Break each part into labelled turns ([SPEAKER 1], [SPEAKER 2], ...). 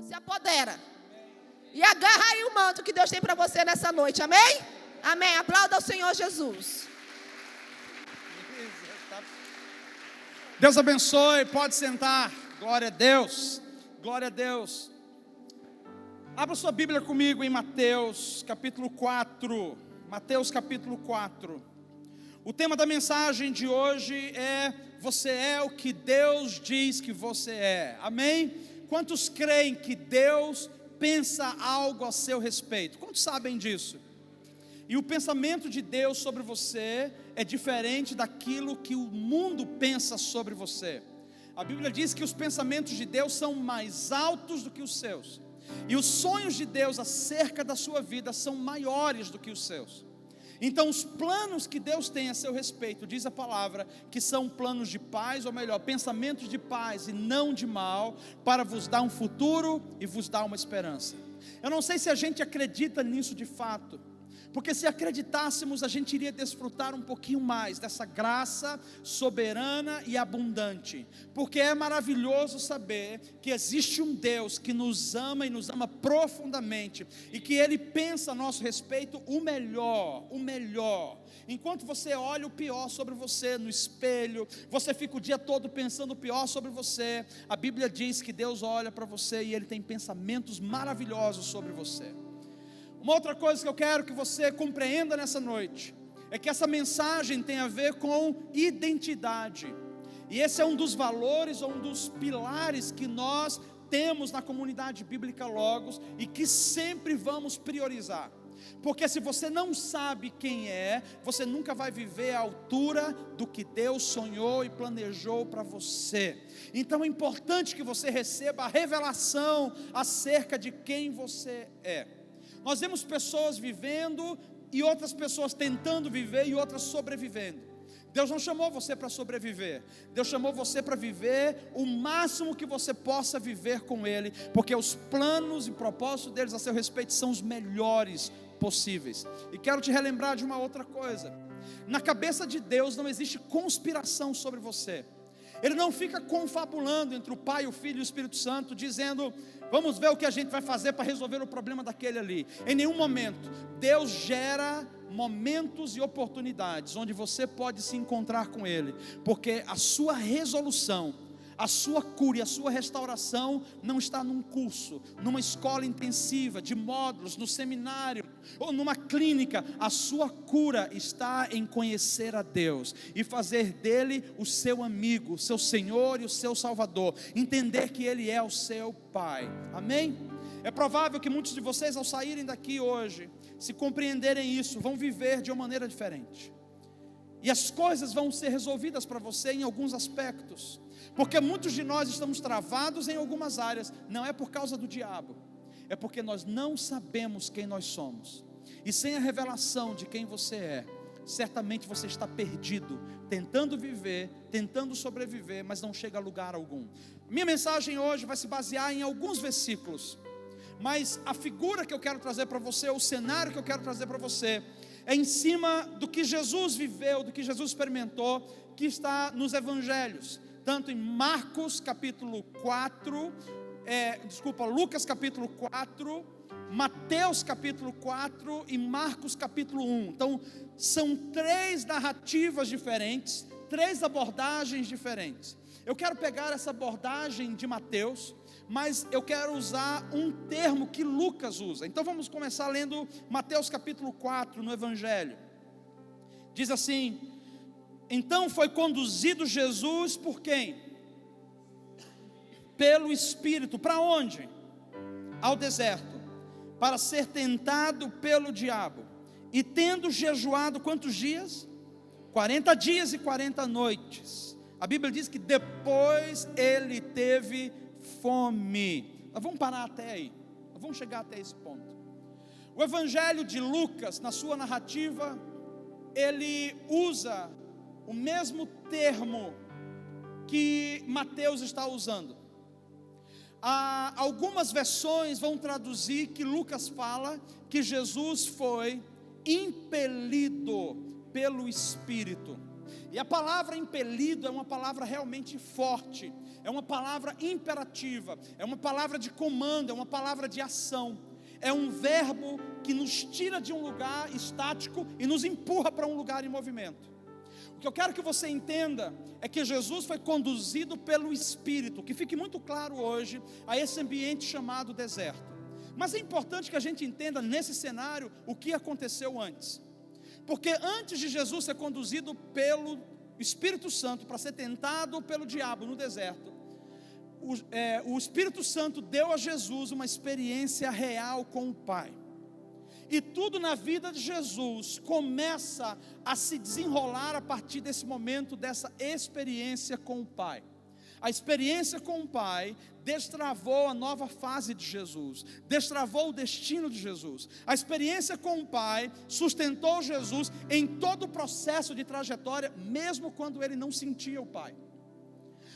[SPEAKER 1] Se apodera. E agarra aí o manto que Deus tem para você nessa noite, amém? Amém, aplauda ao Senhor Jesus.
[SPEAKER 2] Deus abençoe, pode sentar. Glória a Deus, glória a Deus. Abra sua Bíblia comigo em Mateus capítulo 4. Mateus capítulo 4. O tema da mensagem de hoje é: você é o que Deus diz que você é. Amém? Quantos creem que Deus pensa algo a seu respeito? Quantos sabem disso? E o pensamento de Deus sobre você é diferente daquilo que o mundo pensa sobre você. A Bíblia diz que os pensamentos de Deus são mais altos do que os seus, e os sonhos de Deus acerca da sua vida são maiores do que os seus. Então os planos que Deus tem a seu respeito, diz a palavra, que são planos de paz, ou melhor, pensamentos de paz e não de mal, para vos dar um futuro e vos dar uma esperança. Eu não sei se a gente acredita nisso de fato, porque se acreditássemos, a gente iria desfrutar um pouquinho mais dessa graça soberana e abundante, porque é maravilhoso saber que existe um Deus que nos ama e nos ama profundamente, e que Ele pensa a nosso respeito o melhor. Enquanto você olha o pior sobre você no espelho, você fica o dia todo pensando o pior sobre você, a Bíblia diz que Deus olha para você e Ele tem pensamentos maravilhosos sobre você. Uma outra coisa que eu quero que você compreenda nessa noite é que essa mensagem tem a ver com identidade. E esse é um dos valores, ou um dos pilares que nós temos na comunidade bíblica Logos e que sempre vamos priorizar. Porque se você não sabe quem é, você nunca vai viver à altura do que Deus sonhou e planejou para você. Então é importante que você receba a revelação acerca de quem você é. Nós vemos pessoas vivendo e outras pessoas tentando viver e outras sobrevivendo. Deus não chamou você para sobreviver, Deus chamou você para viver o máximo que você possa viver com Ele, porque os planos e propósitos deles a seu respeito são os melhores possíveis. E quero te relembrar de uma outra coisa: na cabeça de Deus não existe conspiração sobre você. Ele não fica confabulando entre o Pai, o Filho e o Espírito Santo, dizendo: vamos ver o que a gente vai fazer para resolver o problema daquele ali. Em nenhum momento. Deus gera momentos e oportunidades onde você pode se encontrar com Ele, porque a sua resolução, a sua cura e a sua restauração não está num curso, numa escola intensiva de módulos, no seminário ou numa clínica. A sua cura está em conhecer a Deus e fazer dele o seu amigo, o seu Senhor e o seu Salvador, entender que Ele é o seu Pai. Amém? É provável que muitos de vocês, ao saírem daqui hoje, se compreenderem isso, vão viver de uma maneira diferente, e as coisas vão ser resolvidas para você em alguns aspectos, porque muitos de nós estamos travados em algumas áreas. Não é por causa do diabo, é porque nós não sabemos quem nós somos, e sem a revelação de quem você é, certamente você está perdido, tentando viver, tentando sobreviver, mas não chega a lugar algum. Minha mensagem hoje vai se basear em alguns versículos, mas a figura que eu quero trazer para você, o cenário que eu quero trazer para você, é em cima do que Jesus viveu, do que Jesus experimentou, que está nos evangelhos, tanto em Marcos capítulo 4, Lucas capítulo 4, Mateus capítulo 4 e Marcos capítulo 1. Então são três narrativas diferentes, três abordagens diferentes. Eu quero pegar essa abordagem de Mateus, mas eu quero usar um termo que Lucas usa. Então vamos começar lendo Mateus capítulo 4 no Evangelho. Diz assim: então foi conduzido Jesus por quem? Pelo Espírito. Para onde? Ao deserto, para ser tentado pelo diabo. E tendo jejuado quantos dias? 40 dias e 40 noites. A Bíblia diz que depois ele teve fome. Nós vamos parar até aí, nós vamos chegar até esse ponto. O Evangelho de Lucas, na sua narrativa, ele usa o mesmo termo que Mateus está usando. Algumas versões vão traduzir que Lucas fala que Jesus foi impelido pelo Espírito. E a palavra impelido é uma palavra realmente forte, é uma palavra imperativa, é uma palavra de comando, é uma palavra de ação, é um verbo que nos tira de um lugar estático e nos empurra para um lugar em movimento. O que eu quero que você entenda é que Jesus foi conduzido pelo Espírito, que fique muito claro hoje, a esse ambiente chamado deserto. Mas é importante que a gente entenda nesse cenário o que aconteceu antes. Porque antes de Jesus ser conduzido pelo Espírito Santo para ser tentado pelo diabo no deserto, o Espírito Santo deu a Jesus uma experiência real com o Pai. E tudo na vida de Jesus começa a se desenrolar a partir desse momento, dessa experiência com o Pai. A experiência com o Pai destravou a nova fase de Jesus, destravou o destino de Jesus. A experiência com o Pai sustentou Jesus em todo o processo de trajetória, mesmo quando ele não sentia o Pai.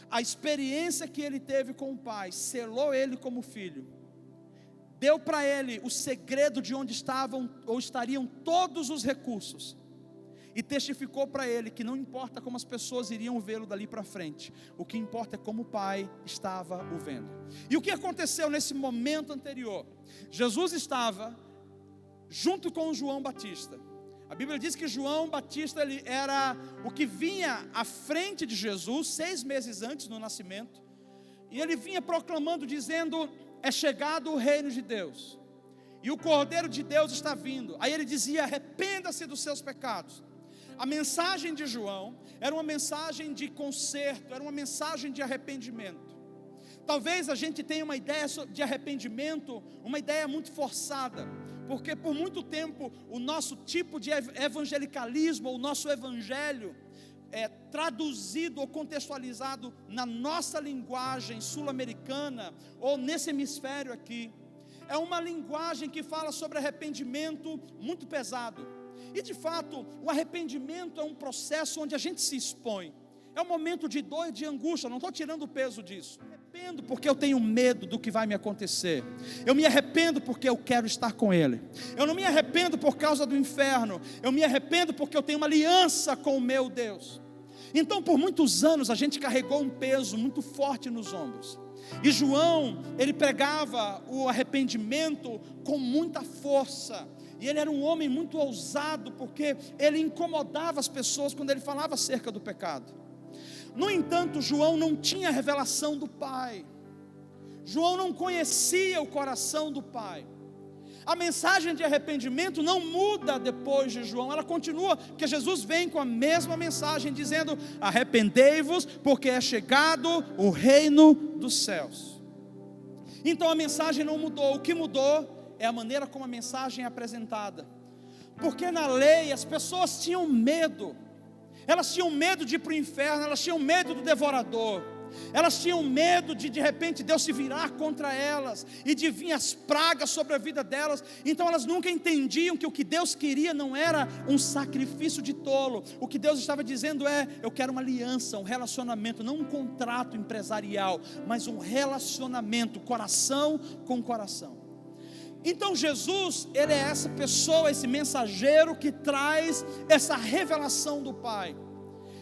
[SPEAKER 2] A experiência que ele teve com o Pai selou ele como filho, deu para ele o segredo de onde estavam ou estariam todos os recursos, e testificou para ele que não importa como as pessoas iriam vê-lo dali para frente, o que importa é como o Pai estava o vendo. E o que aconteceu nesse momento anterior? Jesus estava junto com João Batista. A Bíblia diz que João Batista, ele era o que vinha à frente de Jesus 6 meses antes do nascimento, e ele vinha proclamando, dizendo: é chegado o reino de Deus, e o Cordeiro de Deus está vindo. Aí ele dizia: arrependa-se dos seus pecados. A mensagem de João era uma mensagem de conserto, era uma mensagem de arrependimento. Talvez a gente tenha uma ideia de arrependimento, uma ideia muito forçada, porque por muito tempo o nosso tipo de evangelicalismo, o nosso evangelho traduzido ou contextualizado na nossa linguagem sul-americana, ou nesse hemisfério aqui, é uma linguagem que fala sobre arrependimento muito pesado. E de fato, o arrependimento é um processo onde a gente se expõe, é um momento de dor e de angústia. Não estou tirando o peso disso. Eu me arrependo porque eu tenho medo do que vai me acontecer, eu me arrependo porque eu quero estar com Ele, eu não me arrependo por causa do inferno, eu me arrependo porque eu tenho uma aliança com o meu Deus. Então por muitos anos a gente carregou um peso muito forte nos ombros, e João, ele pregava o arrependimento com muita força, e ele era um homem muito ousado, porque ele incomodava as pessoas quando ele falava acerca do pecado. No entanto, João não tinha a revelação do Pai, João não conhecia o coração do Pai. A mensagem de arrependimento não muda depois de João, ela continua, porque Jesus vem com a mesma mensagem, dizendo: arrependei-vos, porque é chegado o reino dos céus. Então a mensagem não mudou, o que mudou é a maneira como a mensagem é apresentada. Porque na lei as pessoas tinham medo, elas tinham medo de ir para o inferno, elas tinham medo do devorador, elas tinham medo de repente Deus se virar contra elas, e de vir as pragas sobre a vida delas. Então elas nunca entendiam que o que Deus queria não era um sacrifício de tolo. O que Deus estava dizendo é: eu quero uma aliança, um relacionamento, não um contrato empresarial, mas um relacionamento, coração com coração. Então Jesus, ele é essa pessoa, esse mensageiro que traz essa revelação do Pai.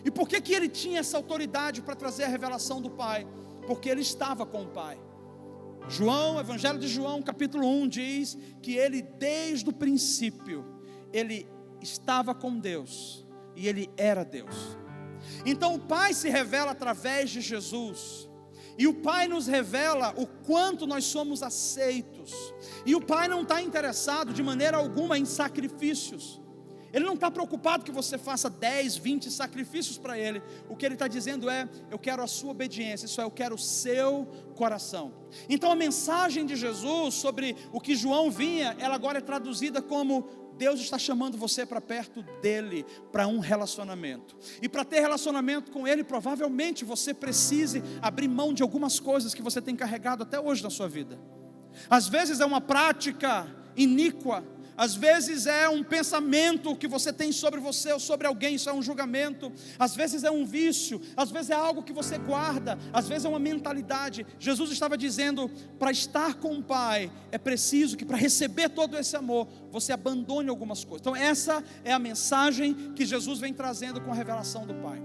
[SPEAKER 2] E por que ele tinha essa autoridade para trazer a revelação do Pai? Porque ele estava com o Pai. João, Evangelho de João, capítulo 1, diz que ele desde o princípio, ele estava com Deus, e ele era Deus. Então o Pai se revela através de Jesus, e o Pai nos revela o quanto nós somos aceitos. E o Pai não está interessado de maneira alguma em sacrifícios. Ele não está preocupado que você faça 10, 20 sacrifícios para Ele. O que Ele está dizendo é: eu quero a sua obediência, isso é, eu quero o seu coração. Então a mensagem de Jesus sobre o que João vinha, ela agora é traduzida como: Deus está chamando você para perto dEle, para um relacionamento. E para ter relacionamento com Ele, provavelmente você precise abrir mão de algumas coisas que você tem carregado até hoje na sua vida. Às vezes é uma prática iníqua, Às vezes é um pensamento que você tem sobre você ou sobre alguém, isso é um julgamento. Às vezes é um vício, às vezes é algo que você guarda, às vezes é uma mentalidade. Jesus estava dizendo, para estar com o Pai, é preciso que para receber todo esse amor, você abandone algumas coisas. Então essa é a mensagem que Jesus vem trazendo com a revelação do Pai.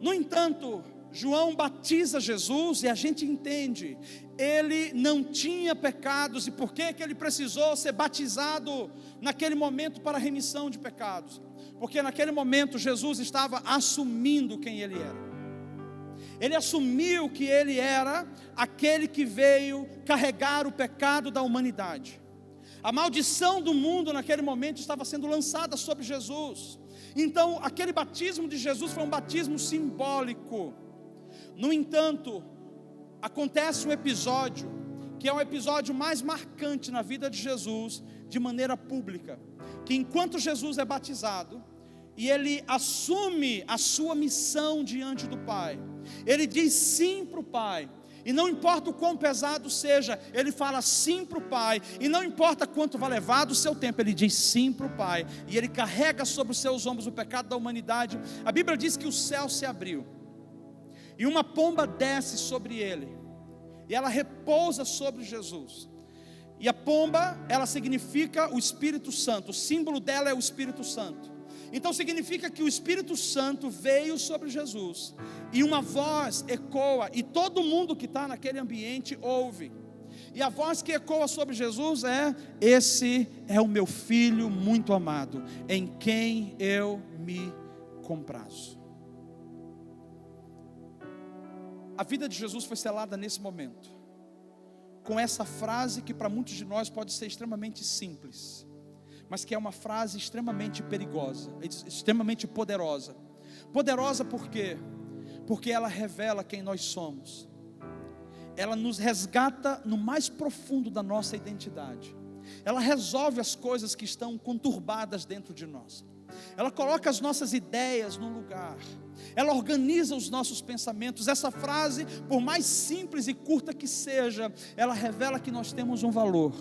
[SPEAKER 2] No entanto, João batiza Jesus e a gente entende, ele não tinha pecados. E por que ele precisou ser batizado naquele momento para a remissão de pecados? Porque naquele momento Jesus estava assumindo quem ele era. Ele assumiu que ele era aquele que veio carregar o pecado da humanidade. A maldição do mundo naquele momento estava sendo lançada sobre Jesus. Então aquele batismo de Jesus foi um batismo simbólico. No entanto, acontece um episódio, que é o episódio mais marcante na vida de Jesus, de maneira pública, que enquanto Jesus é batizado, e ele assume a sua missão diante do Pai, ele diz sim para o Pai, e não importa o quão pesado seja, ele fala sim para o Pai, e não importa quanto vai levar do seu tempo, ele diz sim para o Pai, e ele carrega sobre os seus ombros o pecado da humanidade. A Bíblia diz que o céu se abriu, e uma pomba desce sobre ele, e ela repousa sobre Jesus. E a pomba, ela significa o Espírito Santo, o símbolo dela é o Espírito Santo. Então significa que o Espírito Santo veio sobre Jesus, e uma voz ecoa, e todo mundo que está naquele ambiente ouve. E a voz que ecoa sobre Jesus é: esse é o meu filho muito amado, em quem eu me comprazo. A vida de Jesus foi selada nesse momento, com essa frase que para muitos de nós pode ser extremamente simples, mas que é uma frase extremamente perigosa, extremamente poderosa. Poderosa por quê? Porque ela revela quem nós somos. Ela nos resgata no mais profundo da nossa identidade. Ela resolve as coisas que estão conturbadas dentro de nós. Ela coloca as nossas ideias no lugar. Ela organiza os nossos pensamentos. Essa frase, por mais simples e curta que seja, ela revela que nós temos um valor.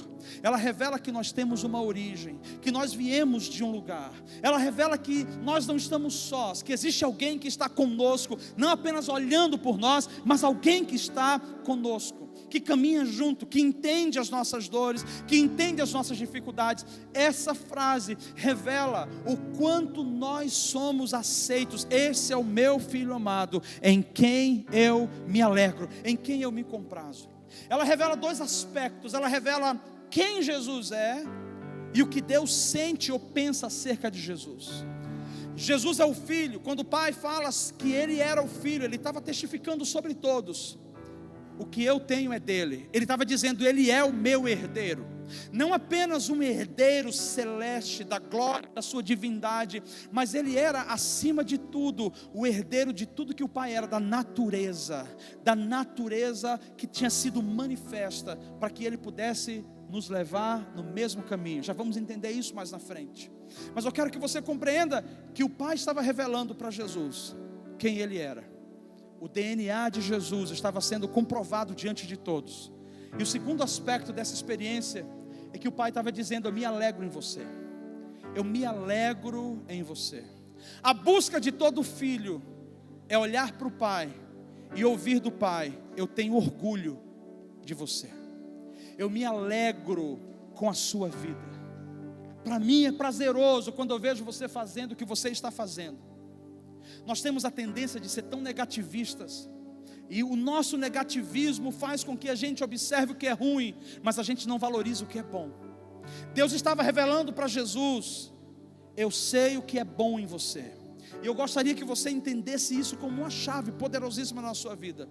[SPEAKER 2] Ela revela que nós temos uma origem, que nós viemos de um lugar. Ela revela que nós não estamos sós, que existe alguém que está conosco, não apenas olhando por nós, mas alguém que está conosco, que caminha junto, que entende as nossas dores, que entende as nossas dificuldades. Essa frase revela o quanto nós somos aceitos. Esse é o meu filho amado, em quem eu me alegro, em quem eu me comprazo. Ela revela dois aspectos. Ela revela quem Jesus é e o que Deus sente ou pensa acerca de Jesus. Jesus é o Filho. Quando o Pai fala que Ele era o Filho, Ele estava testificando sobre todos: o que eu tenho é dele. Ele estava dizendo: Ele é o meu herdeiro. Não apenas um herdeiro celeste da glória da sua divindade, mas Ele era, acima de tudo, o herdeiro de tudo que o Pai era, da natureza que tinha sido manifesta, para que Ele pudesse nos levar no mesmo caminho. Já vamos entender isso mais na frente. Mas eu quero que você compreenda que o Pai estava revelando para Jesus quem Ele era. O DNA de Jesus estava sendo comprovado diante de todos. E o segundo aspecto dessa experiência é que o Pai estava dizendo: eu me alegro em você. Eu me alegro em você. A busca de todo filho é olhar para o Pai e ouvir do Pai: eu tenho orgulho de você. Eu me alegro com a sua vida. Para mim é prazeroso quando eu vejo você fazendo o que você está fazendo. Nós temos a tendência de ser tão negativistas, e o nosso negativismo faz com que a gente observe o que é ruim, mas a gente não valoriza o que é bom. Deus estava revelando para Jesus: eu sei o que é bom em você. E eu gostaria que você entendesse isso como uma chave poderosíssima na sua vida.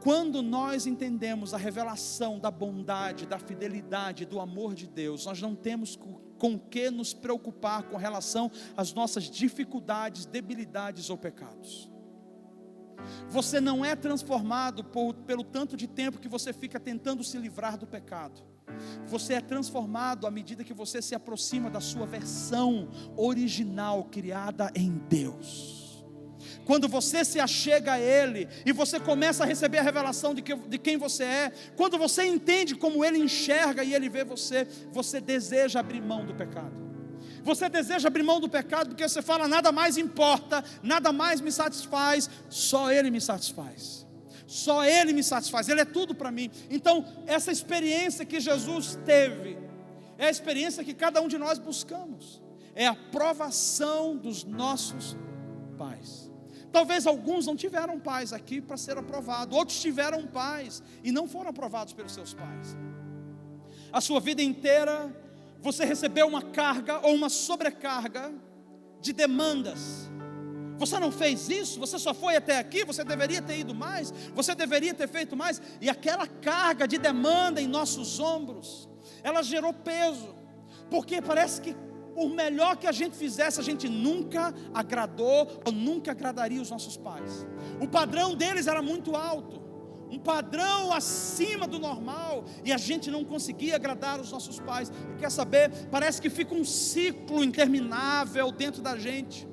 [SPEAKER 2] Quando nós entendemos a revelação da bondade, da fidelidade, do amor de Deus, nós não temos com que nos preocupar com relação às nossas dificuldades, debilidades ou pecados. Você não é transformado pelo tanto de tempo que você fica tentando se livrar do pecado. Você é transformado à medida que você se aproxima da sua versão original, criada em Deus. quando você se achega a Ele, e você começa a receber a revelação de quem você é, quando você entende como Ele enxerga e Ele vê você, você deseja abrir mão do pecado. Você deseja abrir mão do pecado porque você fala: nada mais importa, nada mais me satisfaz, só Ele me satisfaz. Só Ele me satisfaz, Ele é tudo para mim. Então, essa experiência que Jesus teve, é a experiência que cada um de nós buscamos. É a aprovação dos nossos pais. Talvez alguns não tiveram pais aqui para ser aprovado, outros tiveram pais e não foram aprovados pelos seus pais. A sua vida inteira você recebeu uma carga ou uma sobrecarga de demandas. Você não fez isso, você só foi até aqui, você deveria ter ido mais, você deveria ter feito mais. E aquela carga de demanda em nossos ombros, ela gerou peso, porque parece que por melhor que a gente fizesse, a gente nunca agradou ou nunca agradaria os nossos pais. O padrão deles era muito alto, um padrão acima do normal, e a gente não conseguia agradar os nossos pais. E quer saber, parece que fica um ciclo interminável dentro da gente,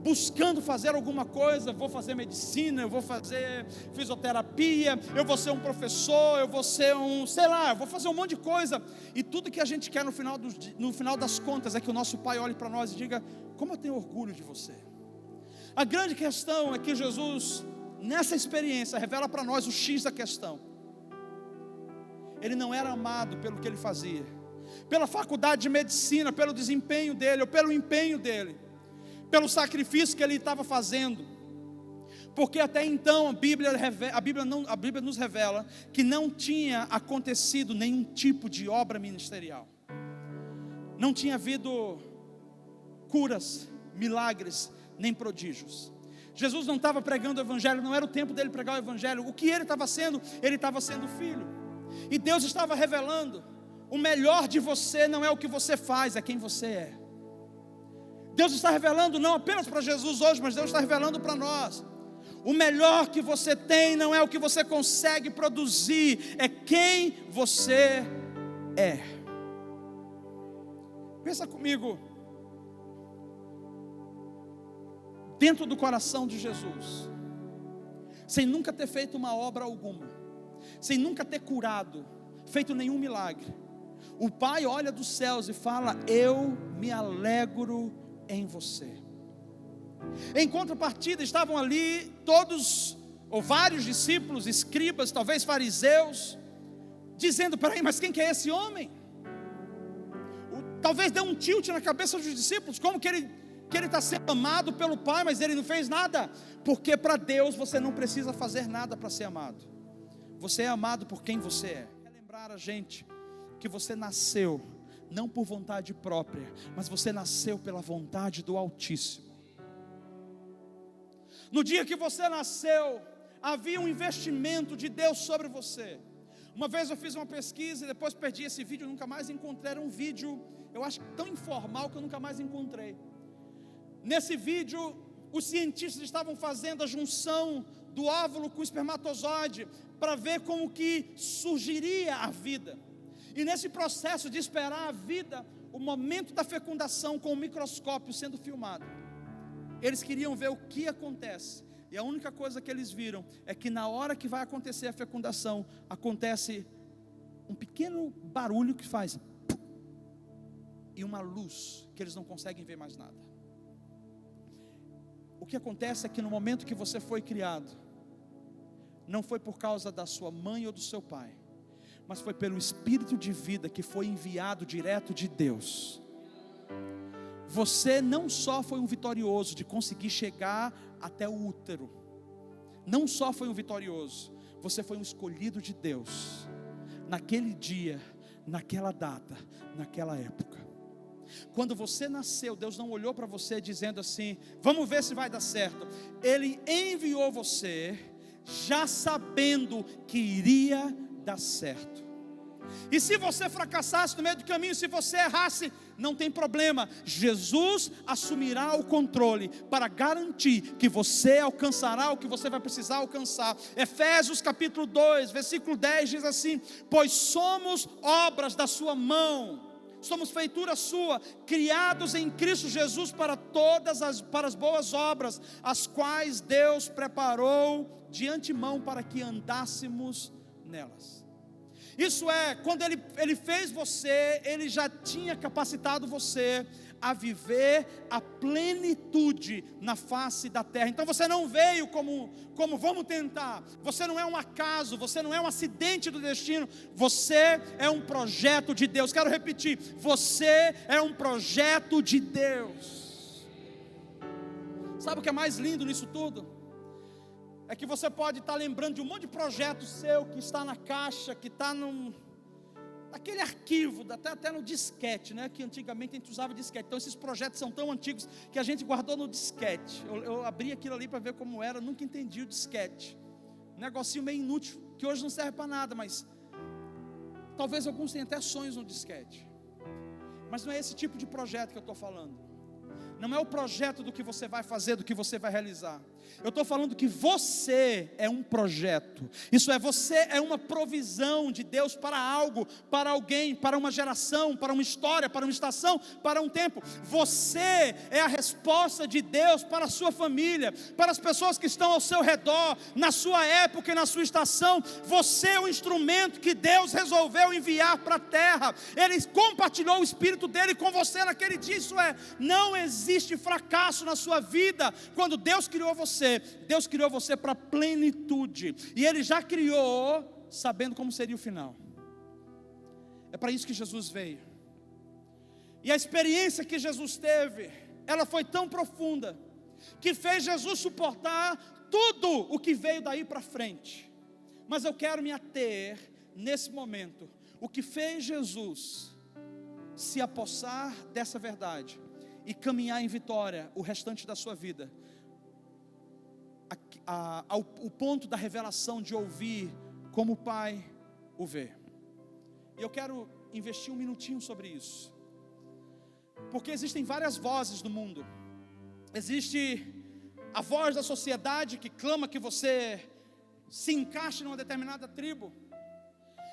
[SPEAKER 2] buscando fazer alguma coisa. Vou fazer medicina, eu vou fazer fisioterapia, eu vou ser um professor, eu vou ser eu vou fazer um monte de coisa. E tudo que a gente quer no final das contas é que o nosso pai olhe para nós e diga: como eu tenho orgulho de você. A grande questão é que Jesus, nessa experiência, revela para nós o X da questão. Ele não era amado pelo que ele fazia, pela faculdade de medicina, pelo desempenho dele, ou pelo empenho dele, pelo sacrifício que ele estava fazendo, porque até então a Bíblia nos revela que não tinha acontecido nenhum tipo de obra ministerial, não tinha havido curas, milagres, nem prodígios. Jesus não estava pregando o evangelho, não era o tempo dele pregar o evangelho. O que ele estava sendo? Ele estava sendo filho, e Deus estava revelando: o melhor de você não é o que você faz, é quem você é. Deus está revelando não apenas para Jesus hoje, mas Deus está revelando para nós: o melhor que você tem não é o que você consegue produzir, é quem você é. Pensa comigo, dentro do coração de Jesus, sem nunca ter feito uma obra alguma, sem nunca ter curado, feito nenhum milagre, o Pai olha dos céus e fala: eu me alegro em você. Em contrapartida, estavam ali todos, ou vários discípulos, escribas, talvez fariseus, dizendo: peraí, mas quem que é esse homem? Talvez deu um tilt na cabeça dos discípulos: como que ele está sendo amado pelo Pai, mas ele não fez nada? Porque para Deus você não precisa fazer nada para ser amado. Você é amado por quem você é. Quer lembrar a gente que você nasceu não por vontade própria, mas você nasceu pela vontade do Altíssimo. No dia que você nasceu, havia um investimento de Deus sobre você. Uma vez eu fiz uma pesquisa e depois perdi esse vídeo, nunca mais encontrei. Era um vídeo, eu acho tão informal que eu nunca mais encontrei. Nesse vídeo, os cientistas estavam fazendo a junção do óvulo com o espermatozoide para ver como que surgiria a vida. E nesse processo de esperar a vida, o momento da fecundação com o microscópio sendo filmado, eles queriam ver o que acontece. E a única coisa que eles viram é que na hora que vai acontecer a fecundação, acontece um pequeno barulho que faz e uma luz que eles não conseguem ver mais nada. O que acontece é que no momento que você foi criado, não foi por causa da sua mãe ou do seu pai, mas foi pelo Espírito de vida que foi enviado direto de Deus. Você não só foi um vitorioso de conseguir chegar até o útero, não só foi um vitorioso, você foi um escolhido de Deus, naquele dia, naquela data, naquela época. Quando você nasceu, Deus não olhou para você dizendo assim: vamos ver se vai dar certo. Ele enviou você já sabendo que iria dar certo. E se você fracassasse no meio do caminho, se você errasse, não tem problema, Jesus assumirá o controle para garantir que você alcançará o que você vai precisar alcançar. Efésios capítulo 2, versículo 10 diz assim: pois somos obras da sua mão, Somos feitura sua, criados em Cristo Jesus para as boas obras, as quais Deus preparou de antemão para que andássemos nelas. Isso é, quando Ele fez você, Ele já tinha capacitado você a viver a plenitude na face da terra. Então você não veio como vamos tentar, você não é um acaso, você não é um acidente do destino, você é um projeto de Deus. Quero repetir, você é um projeto de Deus. Sabe o que é mais lindo nisso tudo? É que você pode estar lembrando de um monte de projeto seu que está na caixa, que está naquele arquivo, até no disquete, né? Que antigamente a gente usava disquete. Então esses projetos são tão antigos que a gente guardou no disquete. Eu abri aquilo ali para ver como era, nunca entendi o disquete. Um negocinho meio inútil, que hoje não serve para nada, mas talvez alguns tenham até sonhos no disquete. Mas não é esse tipo de projeto que eu estou falando. Não é o projeto do que você vai fazer, do que você vai realizar. Eu estou falando que você é um projeto. Isso é, você é uma provisão de Deus para algo, para alguém, para uma geração, para uma história, para uma estação, para um tempo. Você é a resposta de Deus para a sua família, para as pessoas que estão ao seu redor, na sua época e na sua estação. Você é o instrumento que Deus resolveu enviar para a terra. Ele compartilhou o Espírito dele com você naquele dia. Isso é, não existe fracasso na sua vida. Quando Deus criou você para plenitude, e Ele já criou sabendo como seria o final. É para isso que Jesus veio. E a experiência que Jesus teve, ela foi tão profunda, que fez Jesus suportar tudo o que veio daí para frente. Mas eu quero me ater nesse momento, o que fez Jesus se apossar dessa verdade e caminhar em vitória o restante da sua vida, ao ponto da revelação de ouvir como o Pai o vê. E eu quero investir um minutinho sobre isso, porque existem várias vozes no mundo. Existe a voz da sociedade que clama que você se encaixe numa determinada tribo.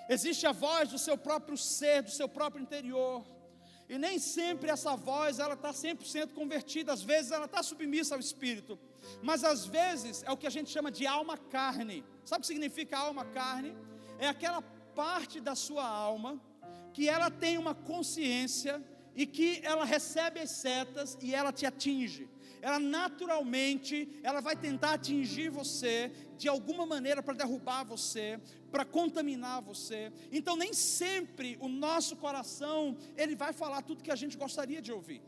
[SPEAKER 2] Existe a voz do seu próprio ser, do seu próprio interior. E nem sempre essa voz ela está 100% convertida. Às vezes ela está submissa ao Espírito, mas às vezes é o que a gente chama de alma-carne. Sabe o que significa alma-carne? É aquela parte da sua alma que ela tem uma consciência e que ela recebe as setas e ela te atinge. Ela naturalmente, ela vai tentar atingir você de alguma maneira para derrubar você, para contaminar você. Então nem sempre o nosso coração, ele vai falar tudo que a gente gostaria de ouvir.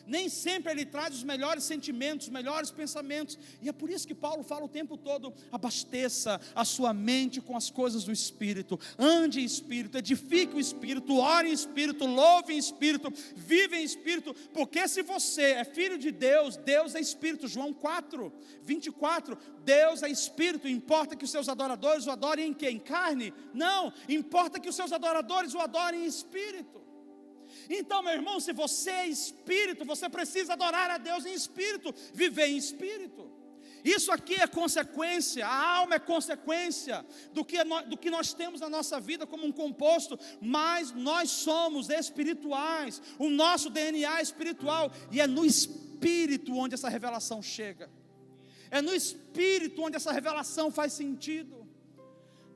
[SPEAKER 2] Nem sempre ele traz os melhores sentimentos, os melhores pensamentos. E é por isso que Paulo fala o tempo todo: abasteça a sua mente com as coisas do Espírito. Ande em Espírito, edifique o Espírito, ore em Espírito, louve em Espírito, vive em Espírito. Porque se você é filho de Deus, Deus é Espírito. João 4:24, Deus é Espírito. Importa que os seus adoradores o adorem em quê? Em carne? Não, importa que os seus adoradores o adorem em Espírito. Então, meu irmão, se você é Espírito, você precisa adorar a Deus em Espírito, viver em Espírito. Isso aqui é consequência, a alma é consequência do que nós temos na nossa vida como um composto, mas nós somos espirituais, o nosso DNA é espiritual, e é no Espírito onde essa revelação chega, é no Espírito onde essa revelação faz sentido.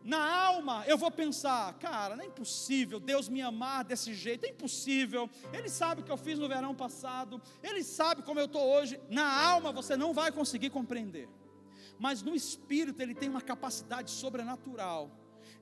[SPEAKER 2] Na alma eu vou pensar: cara, não é impossível Deus me amar desse jeito, é impossível. Ele sabe o que eu fiz no verão passado, Ele sabe como eu estou hoje. Na alma você não vai conseguir compreender, mas no Espírito Ele tem uma capacidade sobrenatural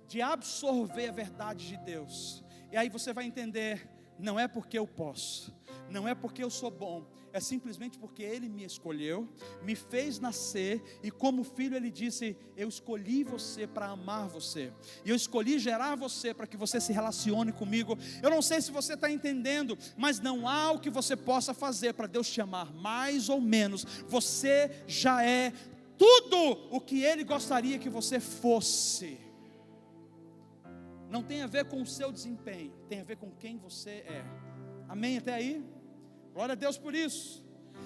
[SPEAKER 2] de absorver a verdade de Deus. E aí você vai entender: não é porque eu posso, não é porque eu sou bom, é simplesmente porque Ele me escolheu, me fez nascer, e como filho Ele disse: eu escolhi você para amar você, e eu escolhi gerar você para que você se relacione comigo. Eu não sei se você está entendendo, mas não há o que você possa fazer para Deus te amar mais ou menos. Você já é tudo o que Ele gostaria que você fosse. Não tem a ver com o seu desempenho, tem a ver com quem você é. Amém até aí? Glória a Deus por isso.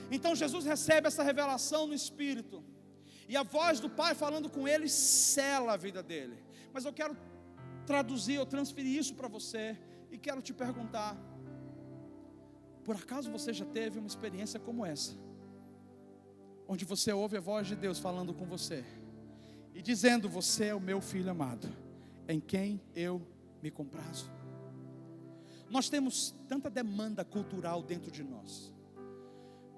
[SPEAKER 2] Então Jesus recebe essa revelação no Espírito, e a voz do Pai falando com ele sela a vida dele. Mas eu quero traduzir, eu transferir isso para você, e quero te perguntar: Por acaso você já teve uma experiência como essa? Onde você ouve a voz de Deus falando com você e dizendo: você é o meu filho amado, em quem eu me comprazo. Nós temos tanta demanda cultural dentro de nós.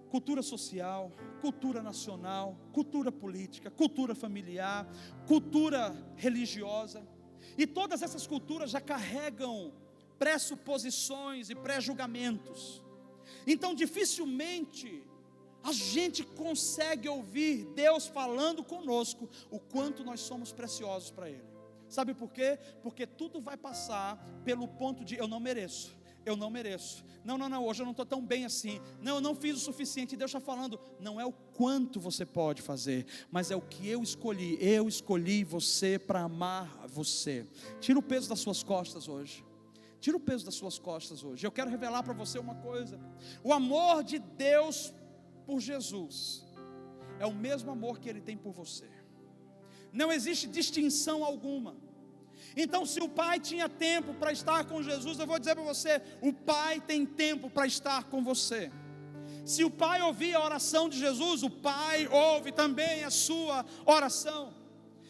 [SPEAKER 2] Cultura social, cultura nacional, cultura política, cultura familiar, cultura religiosa. E todas essas culturas já carregam pressuposições e pré-julgamentos. Então dificilmente a gente consegue ouvir Deus falando conosco o quanto nós somos preciosos para Ele. Sabe por quê? Porque tudo vai passar pelo ponto de: eu não mereço, eu não mereço, não, hoje eu não estou tão bem assim, não, eu não fiz o suficiente. E Deus está falando: não é o quanto você pode fazer, mas é o que eu escolhi você para amar você. Tira o peso das suas costas hoje. Tira o peso das suas costas hoje. Eu quero revelar para você uma coisa: o amor de Deus por Jesus é o mesmo amor que Ele tem por você. Não existe distinção alguma. Então, se o Pai tinha tempo para estar com Jesus, eu vou dizer para você: o Pai tem tempo para estar com você. Se o Pai ouvia a oração de Jesus, o Pai ouve também a sua oração.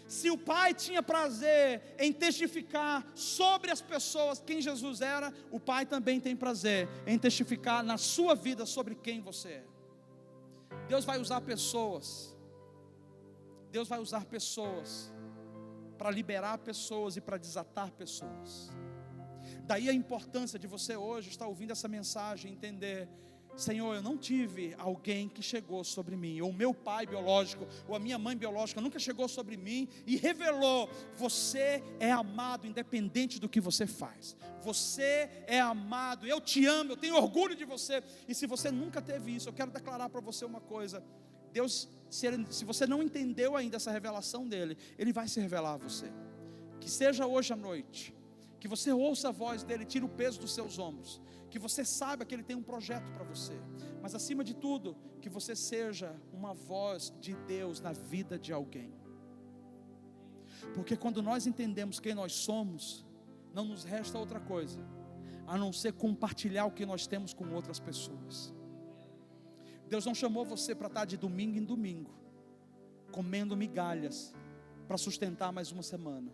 [SPEAKER 2] Se o Pai tinha prazer em testificar sobre as pessoas quem Jesus era, o Pai também tem prazer em testificar na sua vida sobre quem você é. Deus vai usar pessoas. Deus vai usar pessoas para liberar pessoas e para desatar pessoas. Daí a importância de você hoje estar ouvindo essa mensagem e entender: Senhor, eu não tive alguém que chegou sobre mim, ou meu pai biológico, ou a minha mãe biológica nunca chegou sobre mim e revelou: você é amado independente do que você faz, você é amado, eu te amo, eu tenho orgulho de você. E se você nunca teve isso, eu quero declarar para você uma coisa: Deus, se você não entendeu ainda essa revelação dele, Ele vai se revelar a você. Que seja hoje à noite, que você ouça a voz dele, tire o peso dos seus ombros, que você saiba que Ele tem um projeto para você, mas acima de tudo, que você seja uma voz de Deus na vida de alguém. Porque quando nós entendemos quem nós somos, não nos resta outra coisa a não ser compartilhar o que nós temos com outras pessoas. Deus não chamou você para estar de domingo em domingo comendo migalhas para sustentar mais uma semana.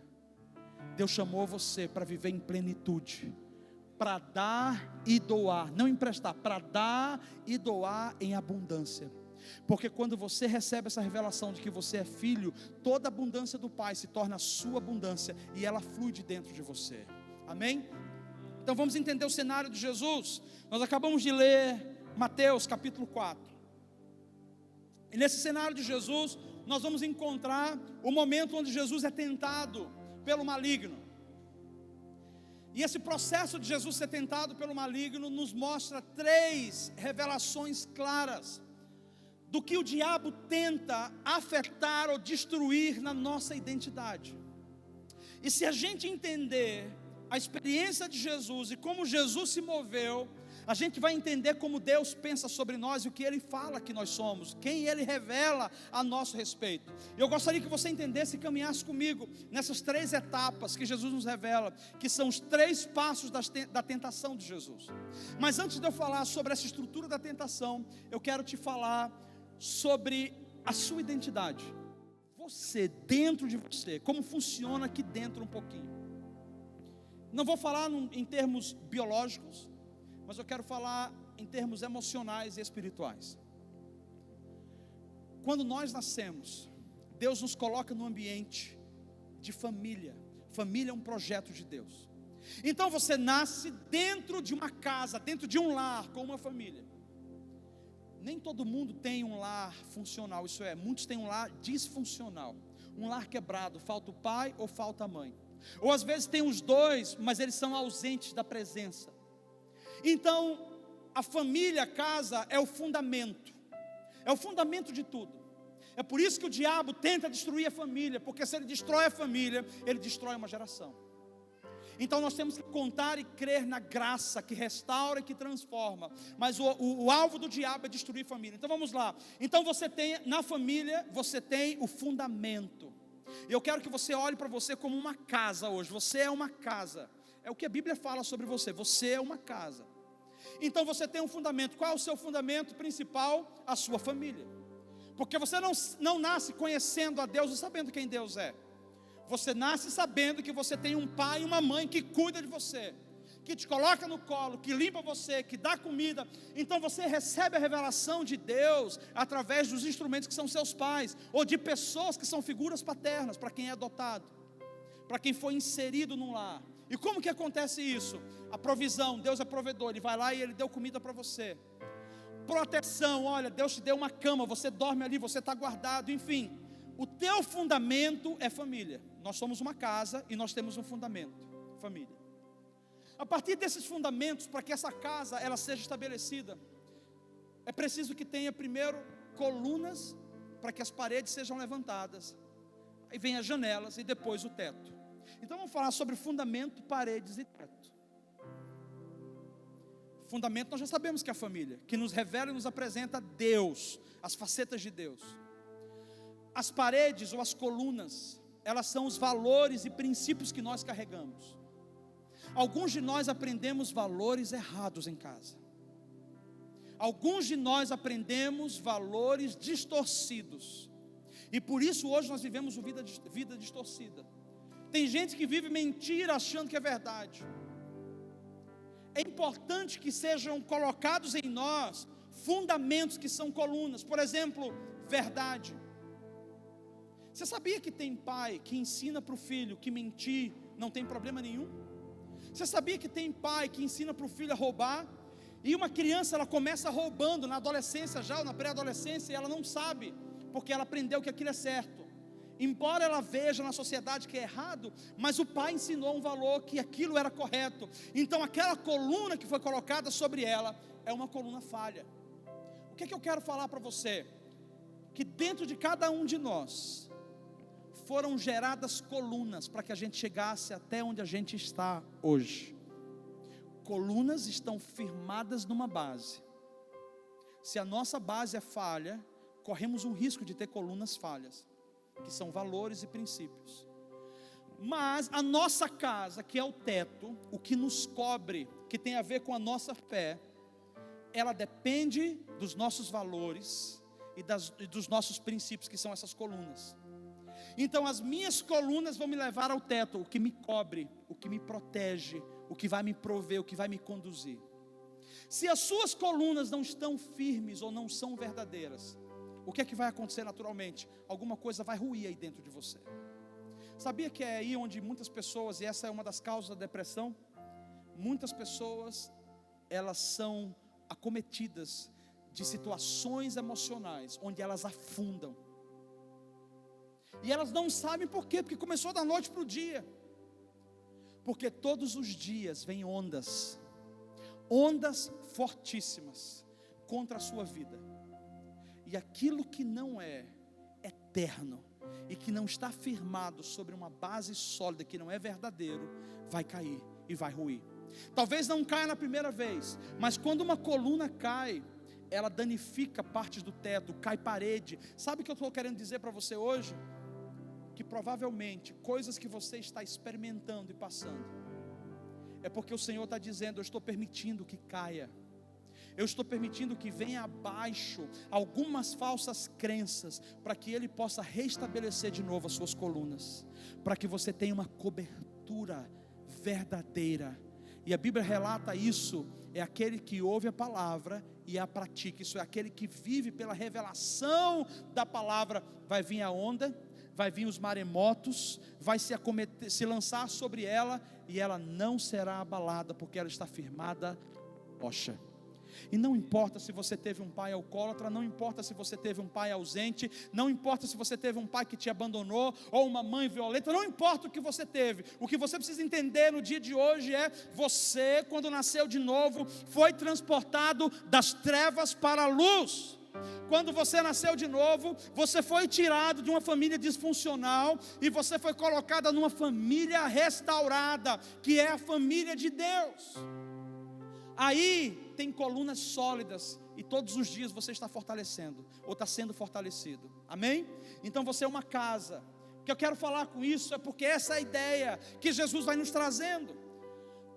[SPEAKER 2] Deus chamou você para viver em plenitude, para dar e doar, não emprestar, para dar e doar em abundância. Porque quando você recebe essa revelação de que você é filho, toda a abundância do Pai se torna a sua abundância e ela flui de dentro de você. Amém? Então vamos entender o cenário de Jesus. Nós acabamos de ler Mateus capítulo 4. E nesse cenário de Jesus, nós vamos encontrar o momento onde Jesus é tentado pelo maligno. E esse processo de Jesus ser tentado pelo maligno nos mostra 3 revelações claras do que o diabo tenta afetar ou destruir na nossa identidade. E se a gente entender a experiência de Jesus e como Jesus se moveu, a gente vai entender como Deus pensa sobre nós e o que Ele fala que nós somos, quem Ele revela a nosso respeito. Eu gostaria que você entendesse e caminhasse comigo nessas 3 etapas que Jesus nos revela, que são os 3 passos da tentação de Jesus. Mas antes de eu falar sobre essa estrutura da tentação, eu quero te falar sobre a sua identidade. Você, dentro de você, como funciona aqui dentro um pouquinho. Não vou falar em termos biológicos, mas eu quero falar em termos emocionais e espirituais. Quando nós nascemos, Deus nos coloca num ambiente de família. Família é um projeto de Deus. Então você nasce dentro de uma casa, dentro de um lar, com uma família. Nem todo mundo tem um lar funcional, isso é, muitos têm um lar disfuncional. Um lar quebrado, falta o pai ou falta a mãe. Ou às vezes tem os dois, mas eles são ausentes da presença. Então, a família, a casa, é o fundamento de tudo. É por isso que o diabo tenta destruir a família, porque se ele destrói a família, ele destrói uma geração. Então nós temos que contar e crer na graça que restaura e que transforma. Mas o alvo do diabo é destruir a família. Então vamos lá. Então você tem, na família, você tem o fundamento. Eu quero que você olhe para você como uma casa hoje. Você é uma casa. É o que a Bíblia fala sobre você. Você é uma casa. Então você tem um fundamento. Qual é o seu fundamento principal? A sua família. Porque você não nasce conhecendo a Deus e sabendo quem Deus é. Você nasce sabendo que você tem um pai e uma mãe que cuida de você, que te coloca no colo, que limpa você, que dá comida. Então você recebe a revelação de Deus através dos instrumentos que são seus pais, ou de pessoas que são figuras paternas, para quem é adotado, para quem foi inserido num lar. E como que acontece isso? A provisão, Deus é provedor, Ele vai lá e Ele deu comida para você. Proteção, olha, Deus te deu uma cama, você dorme ali, você está guardado, enfim. O teu fundamento é família. Nós somos uma casa e nós temos um fundamento, família. A partir desses fundamentos, para que essa casa ela seja estabelecida, é preciso que tenha primeiro colunas, para que as paredes sejam levantadas. Aí vem as janelas e depois o teto. Então vamos falar sobre fundamento, paredes e teto. Fundamento nós já sabemos que é a família, que nos revela e nos apresenta Deus, as facetas de Deus. As paredes ou as colunas, elas são os valores e princípios que nós carregamos. Alguns de nós aprendemos valores errados em casa. Alguns de nós aprendemos valores distorcidos. E por isso hoje nós vivemos uma vida distorcida. Tem gente que vive mentira achando que é verdade. É importante que sejam colocados em nós fundamentos que são colunas. Por exemplo, verdade. Você sabia que tem pai que ensina para o filho que mentir não tem problema nenhum? Você sabia que tem pai que ensina para o filho a roubar? E uma criança ela começa roubando na adolescência já, ou na pré-adolescência, e ela não sabe, porque ela aprendeu que aquilo é certo. Embora ela veja na sociedade que é errado, mas o pai ensinou um valor que aquilo era correto. Então aquela coluna que foi colocada sobre ela é uma coluna falha. O que é que eu quero falar para você? Que dentro de cada um de nós foram geradas colunas para que a gente chegasse até onde a gente está hoje. Colunas estão firmadas numa base. Se a nossa base é falha, corremos um risco de ter colunas falhas, que são valores e princípios. Mas a nossa casa, que é o teto, o que nos cobre, que tem a ver com a nossa fé, ela depende dos nossos valores e dos nossos princípios, que são essas colunas. Então as minhas colunas vão me levar ao teto, o que me cobre, o que me protege, o que vai me prover, o que vai me conduzir. Se as suas colunas não estão firmes ou não são verdadeiras, o que é que vai acontecer naturalmente? Alguma coisa vai ruir aí dentro de você. Sabia que é aí onde muitas pessoas, e essa é uma das causas da depressão, muitas pessoas, elas são acometidas de situações emocionais, onde elas afundam. E elas não sabem por quê, porque começou da noite para o dia. Porque todos os dias vem ondas fortíssimas contra a sua vida. E aquilo que não é eterno e que não está firmado sobre uma base sólida, que não é verdadeiro, vai cair e vai ruir. Talvez não caia na primeira vez, mas quando uma coluna cai, ela danifica partes do teto, cai parede. Sabe o que eu estou querendo dizer para você hoje? Que provavelmente coisas que você está experimentando e passando, é porque o Senhor está dizendo: eu estou permitindo que caia. Eu estou permitindo que venha abaixo algumas falsas crenças, para que Ele possa restabelecer de novo as suas colunas, para que você tenha uma cobertura verdadeira. E a Bíblia relata isso: é aquele que ouve a palavra e a pratica. Isso é aquele que vive pela revelação da palavra. Vai vir a onda, vai vir os maremotos, vai se lançar sobre ela, e ela não será abalada, porque ela está firmada na rocha. E não importa se você teve um pai alcoólatra, não importa se você teve um pai ausente, não importa se você teve um pai que te abandonou, ou uma mãe violenta, não importa o que você teve. O que você precisa entender no dia de hoje é: você, quando nasceu de novo, foi transportado das trevas para a luz. Quando você nasceu de novo, você foi tirado de uma família disfuncional e você foi colocada numa família restaurada, que é a família de Deus. Aí tem colunas sólidas, e todos os dias você está fortalecendo, ou está sendo fortalecido, amém? Então você é uma casa. O que eu quero falar com isso é porque essa é a ideia que Jesus vai nos trazendo.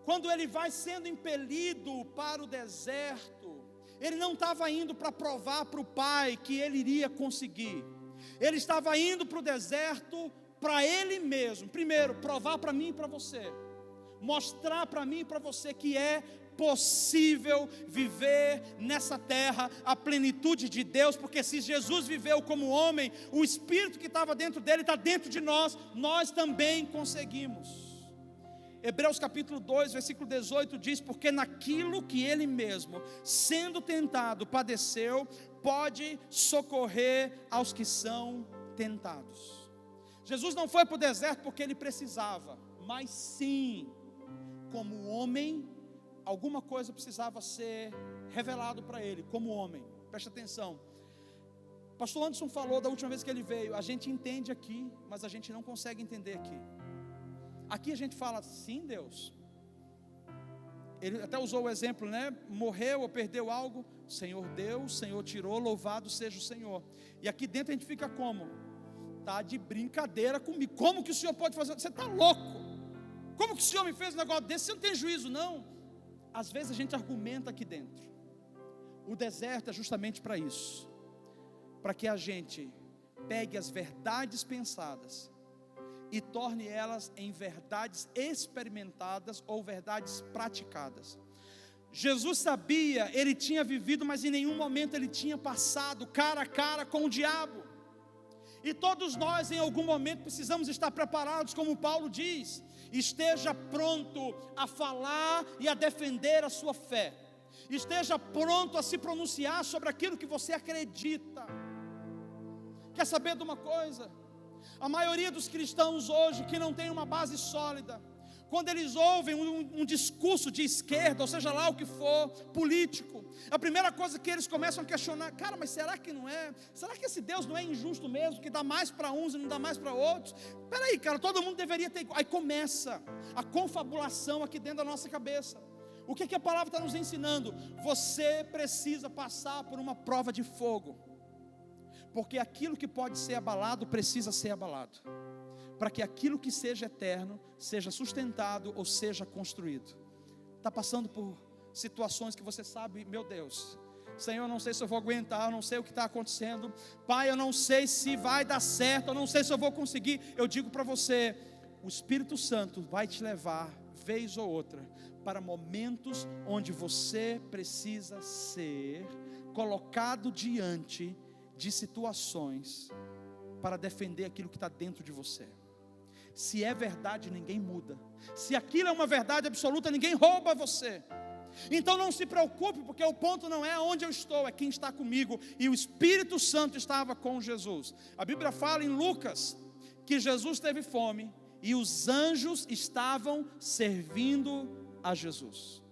[SPEAKER 2] quando ele vai sendo impelido para o deserto, ele não estava indo para provar para o pai que ele iria conseguir. Ele estava indo para o deserto para ele mesmo. Primeiro, provar para mim e para você, mostrar para mim e para você que é possível viver nessa terra a plenitude de Deus, porque se Jesus viveu como homem, o Espírito que estava dentro dele está dentro de nós, nós também conseguimos. Hebreus capítulo 2, versículo 18 diz: porque naquilo que ele mesmo, sendo tentado, padeceu, pode socorrer aos que são tentados. Jesus não foi para o deserto porque ele precisava, mas sim, como homem, alguma coisa precisava ser revelado para ele, como homem. Preste atenção. Pastor Anderson falou da última vez que ele veio, a gente entende aqui, mas a gente não consegue entender aqui. Aqui a gente fala, sim, Deus. Ele até usou o exemplo, né? Morreu ou perdeu algo, Senhor deu, Senhor tirou, louvado seja o Senhor. E aqui dentro a gente fica como? Tá de brincadeira comigo. Como que o Senhor pode fazer? Você está louco? Como que o Senhor me fez um negócio desse? Você não tem juízo, não. Às vezes a gente argumenta aqui dentro. O deserto é justamente para isso, para que a gente pegue as verdades pensadas e torne elas em verdades experimentadas ou verdades praticadas. Jesus sabia, ele tinha vivido, mas em nenhum momento ele tinha passado cara a cara com o diabo. E todos nós em algum momento precisamos estar preparados, como Paulo diz: esteja pronto a falar e a defender a sua fé, esteja pronto a se pronunciar sobre aquilo que você acredita. Quer saber de uma coisa? A maioria dos cristãos hoje que não tem uma base sólida, quando eles ouvem um discurso de esquerda, ou seja lá o que for, político, a primeira coisa que eles começam a questionar: cara, mas será que não é? Será que esse Deus não é injusto mesmo, que dá mais para uns e não dá mais para outros? Peraí, cara, todo mundo deveria ter. Aí começa a confabulação aqui dentro da nossa cabeça. O que a palavra está nos ensinando? Você precisa passar por uma prova de fogo, porque aquilo que pode ser abalado precisa ser abalado, para que aquilo que seja eterno seja sustentado ou seja construído. Está passando por situações que você sabe, meu Deus, Senhor, eu não sei se eu vou aguentar, eu não sei o que está acontecendo, Pai, eu não sei se vai dar certo, eu não sei se eu vou conseguir. Eu digo para você, o Espírito Santo vai te levar, vez ou outra, para momentos onde você precisa ser colocado diante de situações para defender aquilo que está dentro de você. Se é verdade, ninguém muda. Se aquilo é uma verdade absoluta, ninguém rouba você. Então não se preocupe, porque o ponto não é onde eu estou, é quem está comigo. E o Espírito Santo estava com Jesus. A Bíblia fala em Lucas que Jesus teve fome e os anjos estavam servindo a Jesus.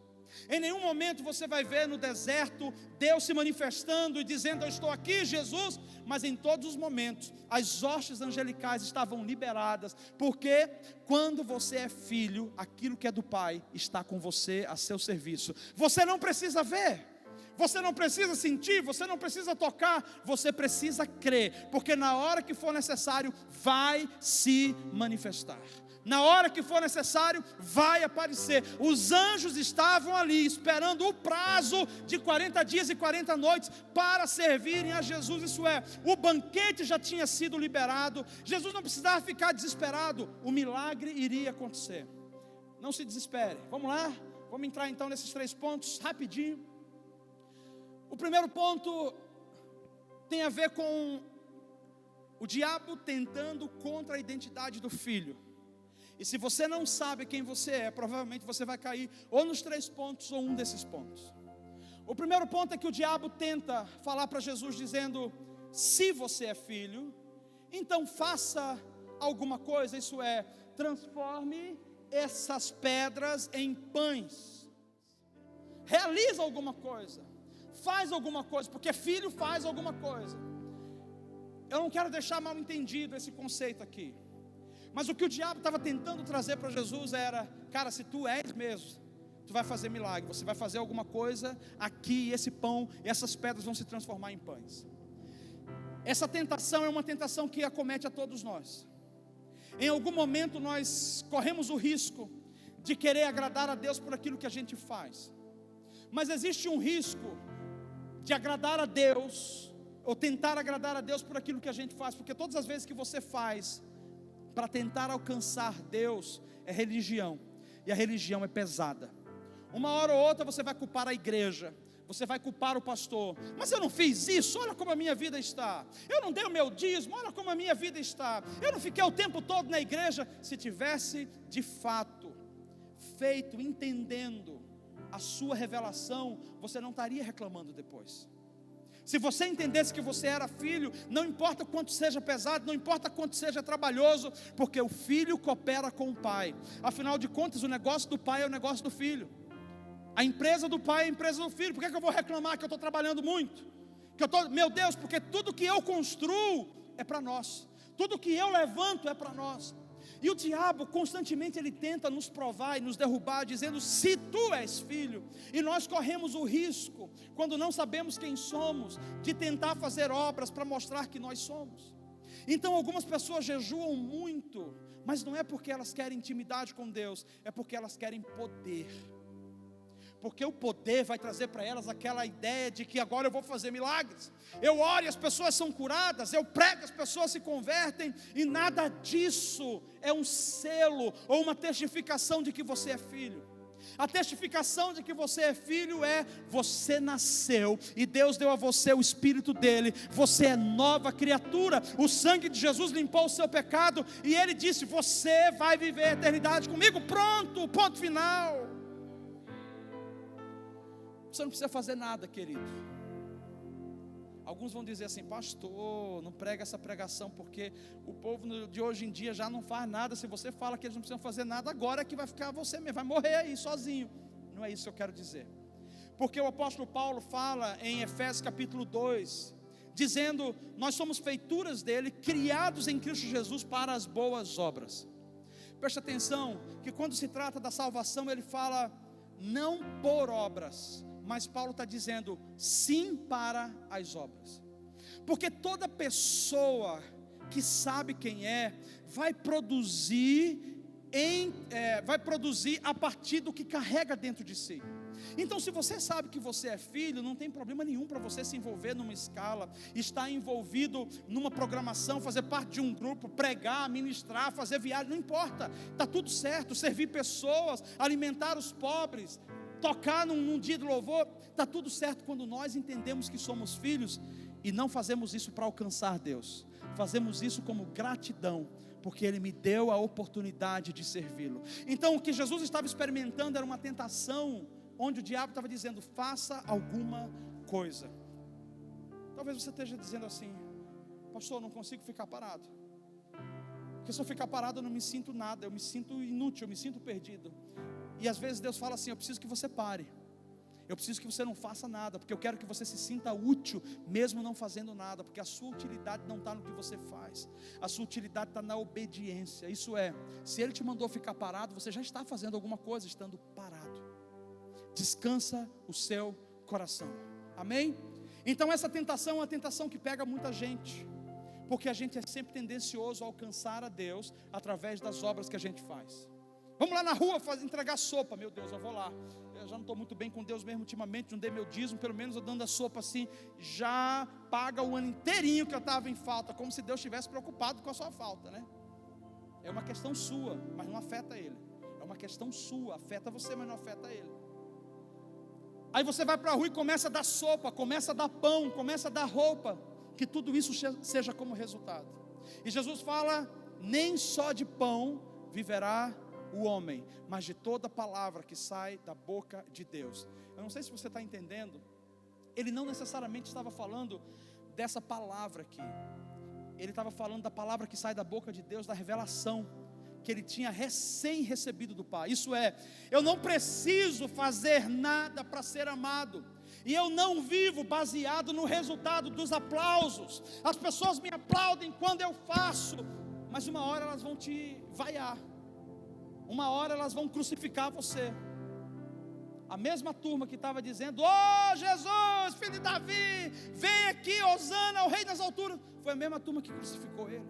[SPEAKER 2] Em nenhum momento você vai ver no deserto Deus se manifestando e dizendo: eu estou aqui, Jesus. Mas em todos os momentos as hostes angelicais estavam liberadas, porque quando você é filho, aquilo que é do Pai está com você a seu serviço. Você não precisa ver, você não precisa sentir, você não precisa tocar, você precisa crer, porque na hora que for necessário vai se manifestar. Na hora que for necessário, vai aparecer. Os anjos estavam ali, esperando o prazo de 40 dias e 40 noites para servirem a Jesus. Isso é, o banquete já tinha sido liberado. Jesus não precisava ficar desesperado. O milagre iria acontecer. Não se desespere. Vamos lá? Vamos entrar então nesses 3 pontos, rapidinho. O primeiro ponto tem a ver com o diabo tentando contra a identidade do filho. E se você não sabe quem você é, provavelmente você vai cair ou nos 3 pontos ou um desses pontos. O primeiro ponto é que o diabo tenta falar para Jesus dizendo: se você é filho, então faça alguma coisa, isso é, transforme essas pedras em pães. Realiza alguma coisa, faz alguma coisa, porque filho faz alguma coisa. Eu não quero deixar mal entendido esse conceito aqui. Mas o que o diabo estava tentando trazer para Jesus era: cara, se tu és mesmo, tu vai fazer milagre, você vai fazer alguma coisa aqui, e esse pão, essas pedras vão se transformar em pães. Essa tentação é uma tentação que acomete a todos nós. Em algum momento nós corremos o risco de querer agradar a Deus por aquilo que a gente faz. Mas existe um risco de agradar a Deus, ou tentar agradar a Deus por aquilo que a gente faz, porque todas as vezes que você faz para tentar alcançar Deus, é religião, e a religião é pesada. Uma hora ou outra você vai culpar a igreja, você vai culpar o pastor, mas eu não fiz isso, olha como a minha vida está, eu não dei o meu dízimo, olha como a minha vida está, eu não fiquei o tempo todo na igreja. Se tivesse de fato feito, entendendo a sua revelação, você não estaria reclamando depois. Se você entendesse que você era filho, não importa quanto seja pesado, não importa quanto seja trabalhoso, porque o filho coopera com o pai. Afinal de contas, o negócio do pai é o negócio do filho. A empresa do pai é a empresa do filho. Por que eu vou reclamar que eu estou trabalhando muito? Meu Deus, porque tudo que eu construo é para nós, tudo que eu levanto é para nós. E o diabo constantemente ele tenta nos provar e nos derrubar, dizendo: se tu és filho. E nós corremos o risco, quando não sabemos quem somos, de tentar fazer obras para mostrar que nós somos. Então algumas pessoas jejuam muito, mas não é porque elas querem intimidade com Deus, é porque elas querem poder. Porque o poder vai trazer para elas aquela ideia de que agora eu vou fazer milagres. Eu oro e as pessoas são curadas, eu prego e as pessoas se convertem, e nada disso é um selo ou uma testificação de que você é filho. A testificação de que você é filho é: você nasceu e Deus deu a você o Espírito dele, você é nova criatura, o sangue de Jesus limpou o seu pecado, e ele disse: você vai viver a eternidade comigo, pronto, ponto final. Você não precisa fazer nada, querido. Alguns vão dizer assim: pastor, não prega essa pregação, porque o povo de hoje em dia já não faz nada. Se você fala que eles não precisam fazer nada, agora é que vai ficar você mesmo, vai morrer aí sozinho. Não é isso que eu quero dizer. Porque o apóstolo Paulo fala em Efésios capítulo 2, dizendo: nós somos feituras dele, criados em Cristo Jesus para as boas obras. Preste atenção, que quando se trata da salvação, ele fala não por obras, mas Paulo está dizendo sim para as obras. Porque toda pessoa que sabe quem é, vai produzir a partir do que carrega dentro de si. Então, se você sabe que você é filho, não tem problema nenhum para você se envolver numa escala, estar envolvido numa programação, fazer parte de um grupo, pregar, ministrar, fazer viagem, não importa, está tudo certo. Servir pessoas, alimentar os pobres, tocar num dia de louvor, está tudo certo quando nós entendemos que somos filhos e não fazemos isso para alcançar Deus, fazemos isso como gratidão, porque Ele me deu a oportunidade de servi-lo. Então o que Jesus estava experimentando era uma tentação, onde o diabo estava dizendo: faça alguma coisa. Talvez você esteja dizendo assim: pastor, eu não consigo ficar parado, porque se eu ficar parado eu não me sinto nada, eu me sinto inútil, eu me sinto perdido. E às vezes Deus fala assim: eu preciso que você pare, eu preciso que você não faça nada, porque eu quero que você se sinta útil, mesmo não fazendo nada, porque a sua utilidade não está no que você faz, a sua utilidade está na obediência. Isso é, se Ele te mandou ficar parado, você já está fazendo alguma coisa estando parado. Descansa o seu coração, amém? Então essa tentação é uma tentação que pega muita gente, porque a gente é sempre tendencioso a alcançar a Deus através das obras que a gente faz. Vamos lá na rua entregar sopa. Meu Deus, eu vou lá. Eu já não estou muito bem com Deus mesmo ultimamente, não dei meu dízimo, pelo menos eu dando a sopa assim, já paga o ano inteirinho que eu estava em falta, como se Deus estivesse preocupado com a sua falta, né? É uma questão sua, mas não afeta Ele. É uma questão sua, afeta você, mas não afeta Ele. Aí você vai para a rua e começa a dar sopa, começa a dar pão, começa a dar roupa, que tudo isso seja como resultado. E Jesus fala: nem só de pão viverá o homem, mas de toda palavra que sai da boca de Deus. Eu não sei se você está entendendo. Ele não necessariamente estava falando dessa palavra aqui. Ele estava falando da palavra que sai da boca de Deus, da revelação que ele tinha recém recebido do Pai. Isso é, eu não preciso fazer nada para ser amado, e eu não vivo baseado no resultado dos aplausos. As pessoas me aplaudem quando eu faço, mas uma hora elas vão te vaiar, uma hora elas vão crucificar você. A mesma turma que estava dizendo: oh Jesus, filho de Davi, vem aqui, Hosana, o rei das alturas, foi a mesma turma que crucificou ele.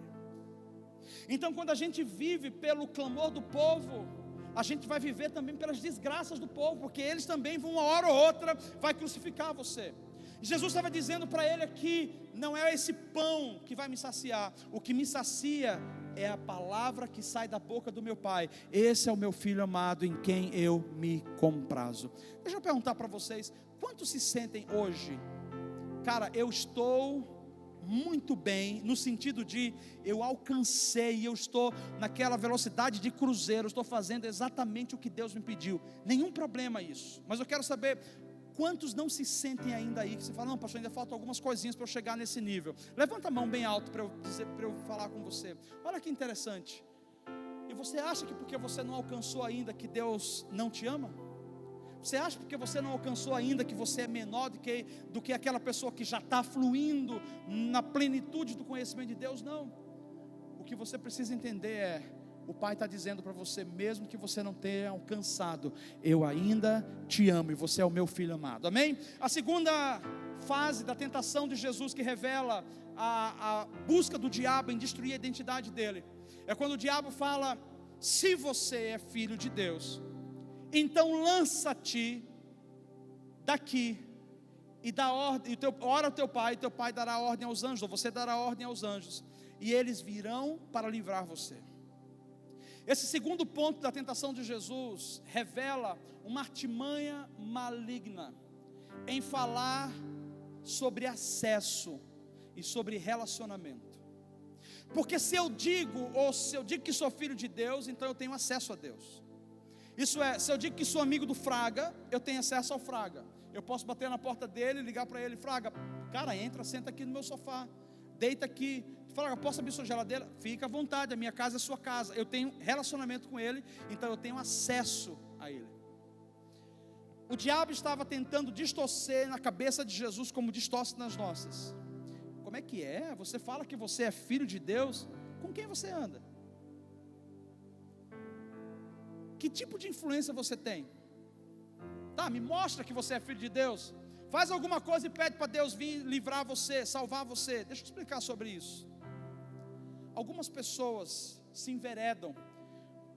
[SPEAKER 2] Então quando a gente vive pelo clamor do povo, a gente vai viver também pelas desgraças do povo, porque eles também vão, uma hora ou outra, vai crucificar você. Jesus estava dizendo para ele aqui: não é esse pão que vai me saciar, o que me sacia é a palavra que sai da boca do meu Pai. Esse é o meu Filho amado, em quem eu me comprazo. Deixa eu perguntar para vocês: quantos se sentem hoje? Cara, eu estou muito bem, no sentido de eu alcancei, eu estou naquela velocidade de cruzeiro, estou fazendo exatamente o que Deus me pediu. Nenhum problema isso. Mas eu quero saber quantos não se sentem ainda aí, que você fala: não, pastor, ainda faltam algumas coisinhas para eu chegar nesse nível. Levanta a mão bem alto para eu falar com você. Olha que interessante. E você acha que porque você não alcançou ainda que Deus não te ama? Você acha porque você não alcançou ainda que você é menor do que aquela pessoa que já está fluindo na plenitude do conhecimento de Deus? Não. O que você precisa entender é: o Pai está dizendo para você, mesmo que você não tenha alcançado, eu ainda te amo e você é o meu filho amado. Amém? A segunda fase da tentação de Jesus, que revela a busca do diabo em destruir a identidade dele, é quando o diabo fala: se você é filho de Deus, então lança-te daqui e dá ordem, ora ao teu pai dará ordem aos anjos, ou você dará ordem aos anjos, e eles virão para livrar você. Esse segundo ponto da tentação de Jesus revela uma artimanha maligna em falar sobre acesso e sobre relacionamento. Porque se eu digo que sou filho de Deus, então eu tenho acesso a Deus. Isso é, se eu digo que sou amigo do Fraga, eu tenho acesso ao Fraga. Eu posso bater na porta dele e ligar para ele: Fraga, cara, entra, senta aqui no meu sofá, deita aqui. Fraga, posso abrir sua geladeira? Fica à vontade, a minha casa é sua casa. Eu tenho relacionamento com ele, então eu tenho acesso a ele. O diabo estava tentando distorcer na cabeça de Jesus como distorce nas nossas. Como é que é? Você fala que você é filho de Deus, com quem você anda? Que tipo de influência você tem? Tá, me mostra que você é filho de Deus. Faz alguma coisa e pede para Deus vir livrar você, salvar você. Deixa eu te explicar sobre isso. Algumas pessoas se enveredam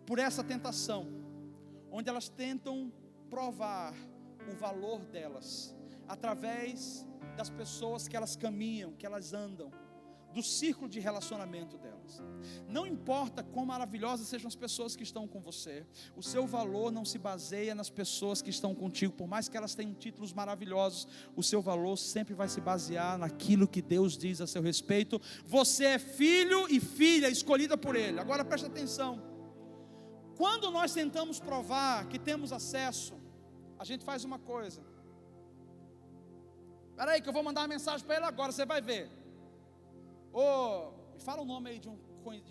[SPEAKER 2] por essa tentação, onde elas tentam provar o valor delas através das pessoas que elas caminham, que elas andam, do círculo de relacionamento delas. Não importa quão maravilhosas sejam as pessoas que estão com você, o seu valor não se baseia nas pessoas que estão contigo. Por mais que elas tenham títulos maravilhosos, o seu valor sempre vai se basear naquilo que Deus diz a seu respeito. Você é filho e filha escolhida por Ele. Agora preste atenção: quando nós tentamos provar que temos acesso, a gente faz uma coisa. Espera aí que eu vou mandar uma mensagem para ele agora, você vai ver. Me fala o nome aí de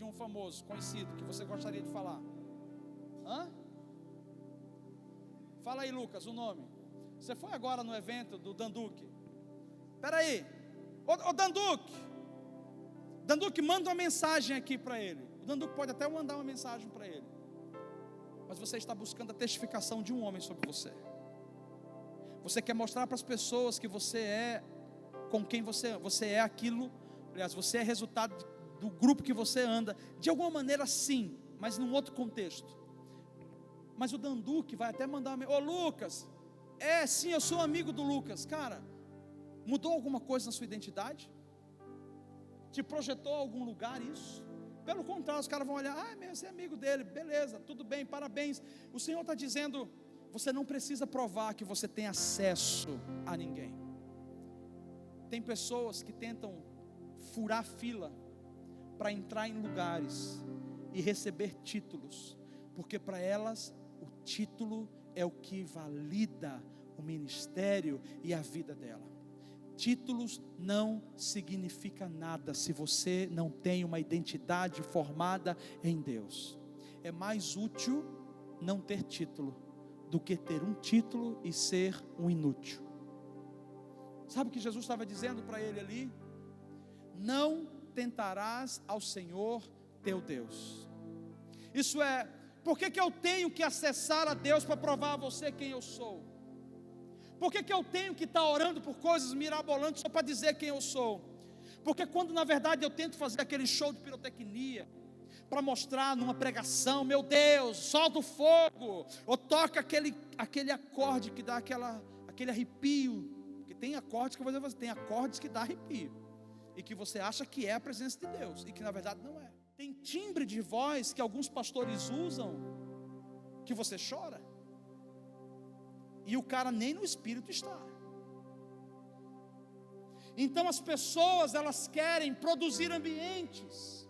[SPEAKER 2] um famoso, conhecido, que você gostaria de falar. Fala aí, Lucas, o nome. Você foi agora no evento do Danduque. Espera aí. Danduque, manda uma mensagem aqui para ele. O Danduque pode até mandar uma mensagem para ele, mas você está buscando a testificação de um homem sobre você. Você quer mostrar para as pessoas que você é com quem você é aquilo. Aliás, você é resultado do grupo que você anda. De alguma maneira sim, mas num outro contexto. Mas o Danduque vai até mandar: ô Lucas, sim, eu sou amigo do Lucas. Cara, mudou alguma coisa na sua identidade? Te projetou a algum lugar isso? Pelo contrário, os caras vão olhar: você é amigo dele, beleza, tudo bem, parabéns. O Senhor está dizendo: você não precisa provar que você tem acesso a ninguém. Tem pessoas que tentam furar fila para entrar em lugares e receber títulos, porque para elas o título é o que valida o ministério e a vida dela. Títulos não significa nada se você não tem uma identidade formada em Deus. É mais útil não ter título do que ter um título e ser um inútil. Sabe o que Jesus estava dizendo para ele ali? Não tentarás ao Senhor teu Deus. Isso é, por que eu tenho que acessar a Deus para provar a você quem eu sou? Por que eu tenho que estar orando por coisas mirabolantes só para dizer quem eu sou? Porque quando na verdade eu tento fazer aquele show de pirotecnia, para mostrar numa pregação, meu Deus, solta o fogo, ou toca aquele acorde que dá aquele arrepio, porque tem acordes que você tem acordes que dá arrepio, e que você acha que é a presença de Deus, e que na verdade não é. Tem timbre de voz que alguns pastores usam, que você chora, e o cara nem no espírito está. Então as pessoas, elas querem produzir ambientes,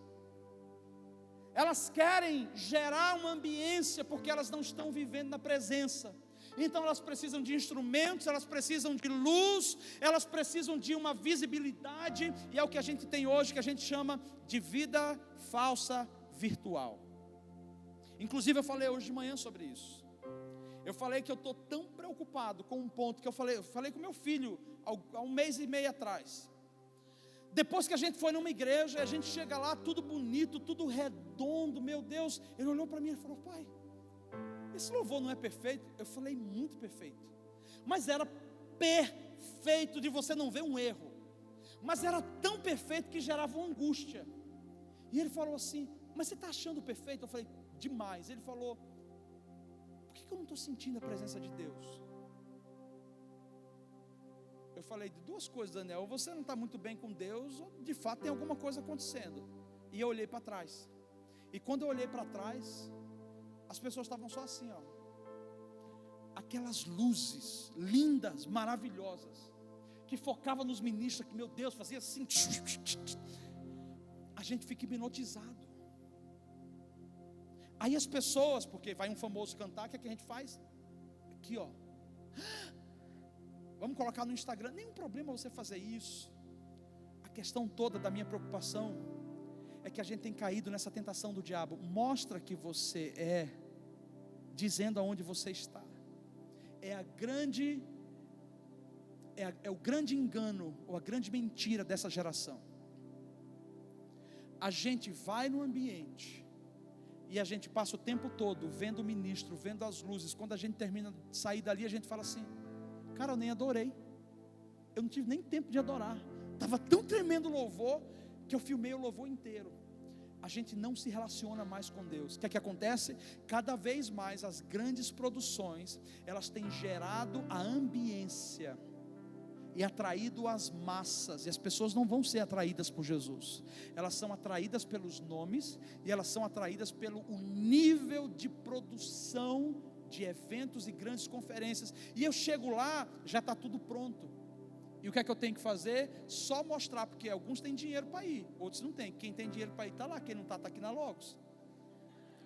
[SPEAKER 2] elas querem gerar uma ambiência, porque elas não estão vivendo na presença. Então elas precisam de instrumentos, elas precisam de luz, elas precisam de uma visibilidade, e é o que a gente tem hoje, que a gente chama de vida falsa virtual. Inclusive eu falei hoje de manhã sobre isso. Eu falei que eu estou tão preocupado com um ponto que eu falei com meu filho há um mês e meio atrás. Depois que a gente foi numa igreja, a gente chega lá, tudo bonito, tudo redondo, meu Deus. Ele olhou para mim e falou: pai, esse louvor não é perfeito? Eu falei: muito perfeito. Mas era perfeito de você não ver um erro. Mas era tão perfeito que gerava uma angústia. E ele falou assim: mas você está achando perfeito? Eu falei: demais. Ele falou: por que eu não estou sentindo a presença de Deus? Eu falei: de duas coisas, Daniel: ou você não está muito bem com Deus, ou de fato tem alguma coisa acontecendo. E eu olhei para trás, e quando eu olhei para trás, as pessoas estavam só assim, ó, aquelas luzes lindas, maravilhosas, que focavam nos ministros, que meu Deus, fazia assim, a gente fica hipnotizado. Aí as pessoas, porque vai um famoso cantar, o que é que a gente faz? Aqui, ó, vamos colocar no Instagram. Nenhum problema você fazer isso. A questão toda da minha preocupação é que a gente tem caído nessa tentação do diabo. Mostra que você é, dizendo aonde você está. É o grande engano, ou a grande mentira dessa geração. A gente vai no ambiente e a gente passa o tempo todo vendo o ministro, vendo as luzes. Quando a gente termina de sair dali, a gente fala assim: cara, eu nem adorei, eu não tive nem tempo de adorar, estava tão tremendo o louvor, que eu filmei o louvor inteiro. A gente não se relaciona mais com Deus. O que é que acontece? Cada vez mais as grandes produções, elas têm gerado a ambiência e atraído as massas, e as pessoas não vão ser atraídas por Jesus, elas são atraídas pelos nomes, e elas são atraídas pelo nível de produção de eventos e grandes conferências. E eu chego lá, já está tudo pronto, e o que é que eu tenho que fazer? Só mostrar, porque alguns têm dinheiro para ir, outros não têm. Quem tem dinheiro para ir está lá, quem não está aqui na Logos,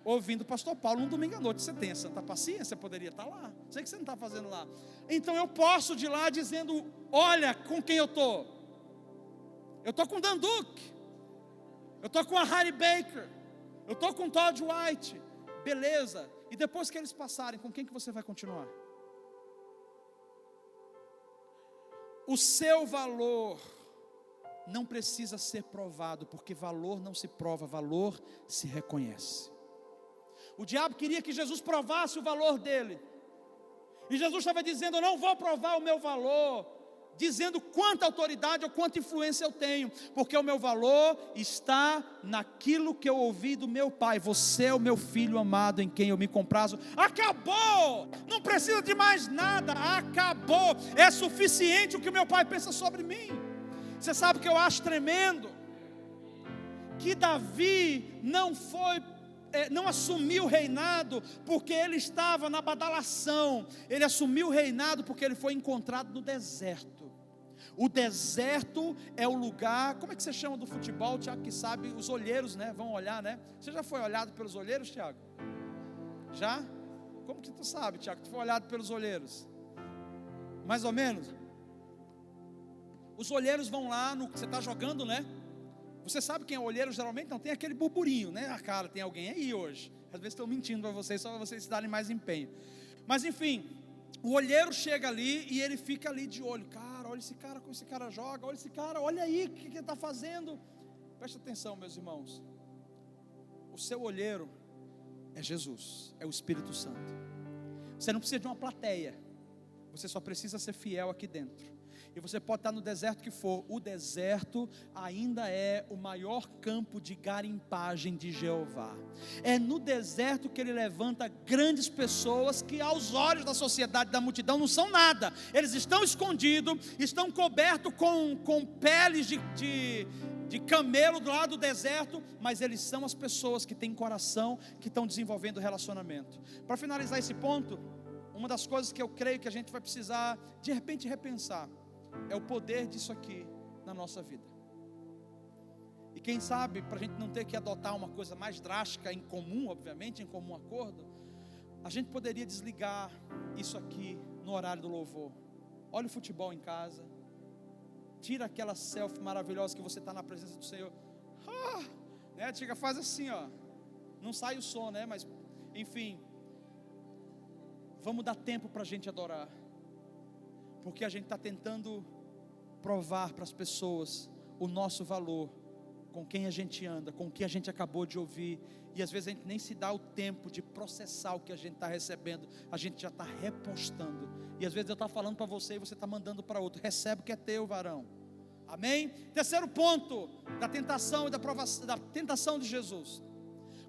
[SPEAKER 2] ouvindo o pastor Paulo no domingo à noite. Você tem santa paciência, poderia estar lá, sei que você não está fazendo lá. Então eu posso de lá dizendo: olha com quem eu estou com o Dan Duke, eu estou com a Harry Baker, eu estou com o Todd White, beleza. E depois que eles passarem, com quem que você vai continuar? O seu valor não precisa ser provado, porque valor não se prova, valor se reconhece. O diabo queria que Jesus provasse o valor dele, e Jesus estava dizendo: eu não vou provar o meu valor, dizendo quanta autoridade ou quanta influência eu tenho, porque o meu valor está naquilo que eu ouvi do meu Pai: você é o meu filho amado, em quem eu me comprazo. Acabou, não precisa de mais nada, acabou, é suficiente o que o meu Pai pensa sobre mim. Você sabe o que eu acho tremendo? Que Davi não assumiu o reinado porque ele estava na badalação. Ele assumiu o reinado porque ele foi encontrado no deserto. O deserto é o lugar, como é que você chama do futebol, Tiago, que sabe? Os olheiros, né? Vão olhar, né? Você já foi olhado pelos olheiros, Tiago? Já? Como que tu sabe, Tiago? Tu foi olhado pelos olheiros? Mais ou menos? Os olheiros vão lá, você está jogando, né? Você sabe quem é o olheiro geralmente? Não tem aquele burburinho, né? A cara, tem alguém aí hoje. Às vezes estou mentindo para vocês, só para vocês se darem mais empenho. Mas enfim, o olheiro chega ali e ele fica ali de olho. Cara, olha esse cara, como esse cara joga. Olha esse cara, olha aí o que ele está fazendo. Presta atenção, meus irmãos. O seu olheiro é Jesus, é o Espírito Santo. Você não precisa de uma plateia, você só precisa ser fiel aqui dentro. E você pode estar no deserto que for, o deserto ainda é o maior campo de garimpagem de Jeová. É no deserto que ele levanta grandes pessoas que aos olhos da sociedade, da multidão, não são nada. Eles estão escondidos, estão cobertos com peles de camelo do lado do deserto, mas eles são as pessoas que têm coração, que estão desenvolvendo relacionamento. Para finalizar esse ponto, uma das coisas que eu creio que a gente vai precisar de repente repensar é o poder disso aqui na nossa vida. E quem sabe, para a gente não ter que adotar uma coisa mais drástica, em comum, obviamente, em comum acordo, a gente poderia desligar isso aqui no horário do louvor. Olha o futebol em casa, tira aquela selfie maravilhosa que você está na presença do Senhor. Né? Chega, faz assim, ó. Não sai o som, né? Mas, enfim, vamos dar tempo para a gente adorar. Porque a gente está tentando provar para as pessoas o nosso valor, com quem a gente anda, com o que a gente acabou de ouvir. E às vezes a gente nem se dá o tempo de processar o que a gente está recebendo. A gente já está repostando. E às vezes eu estou falando para você e você está mandando para outro. Recebe o que é teu, varão. Amém? Terceiro ponto da tentação e da tentação de Jesus.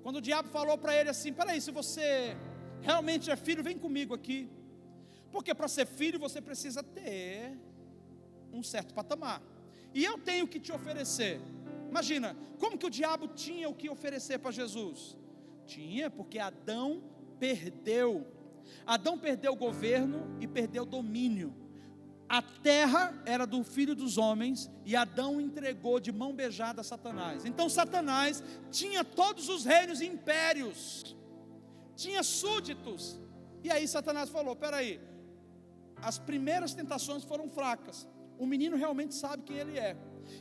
[SPEAKER 2] Quando o diabo falou para ele assim: peraí, se você realmente é filho, vem comigo aqui. Porque para ser filho você precisa ter um certo patamar. E eu tenho que te oferecer. Imagina, como que o diabo tinha o que oferecer para Jesus? Tinha, porque Adão perdeu. Adão perdeu o governo e perdeu o domínio. A terra era do filho dos homens e Adão entregou de mão beijada a Satanás. Então Satanás tinha todos os reinos e impérios, tinha súditos. E aí Satanás falou: peraí, as primeiras tentações foram fracas. O menino realmente sabe quem ele é.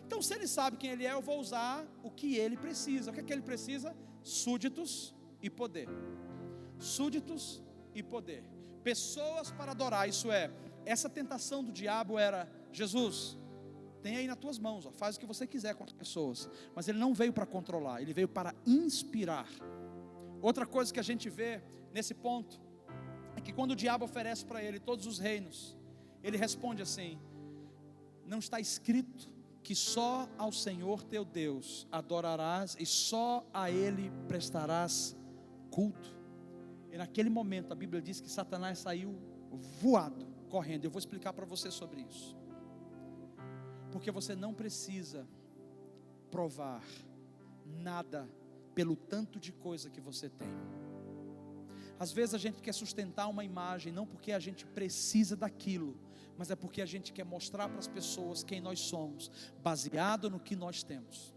[SPEAKER 2] Então, se ele sabe quem ele é, eu vou usar o que ele precisa. O que é que ele precisa? Súditos e poder. Súditos e poder. Pessoas para adorar. Isso é, essa tentação do diabo era: Jesus, tem aí nas tuas mãos, ó, faz o que você quiser com as pessoas. Mas ele não veio para controlar, ele veio para inspirar. Outra coisa que a gente vê nesse ponto é que quando o diabo oferece para ele todos os reinos, ele responde assim: não está escrito que só ao Senhor teu Deus adorarás e só a Ele prestarás culto? E naquele momento a Bíblia diz que Satanás saiu voado, correndo. Eu vou explicar para você sobre isso. Porque você não precisa provar nada pelo tanto de coisa que você tem. Às vezes a gente quer sustentar uma imagem, não porque a gente precisa daquilo, mas é porque a gente quer mostrar para as pessoas quem nós somos, baseado no que nós temos.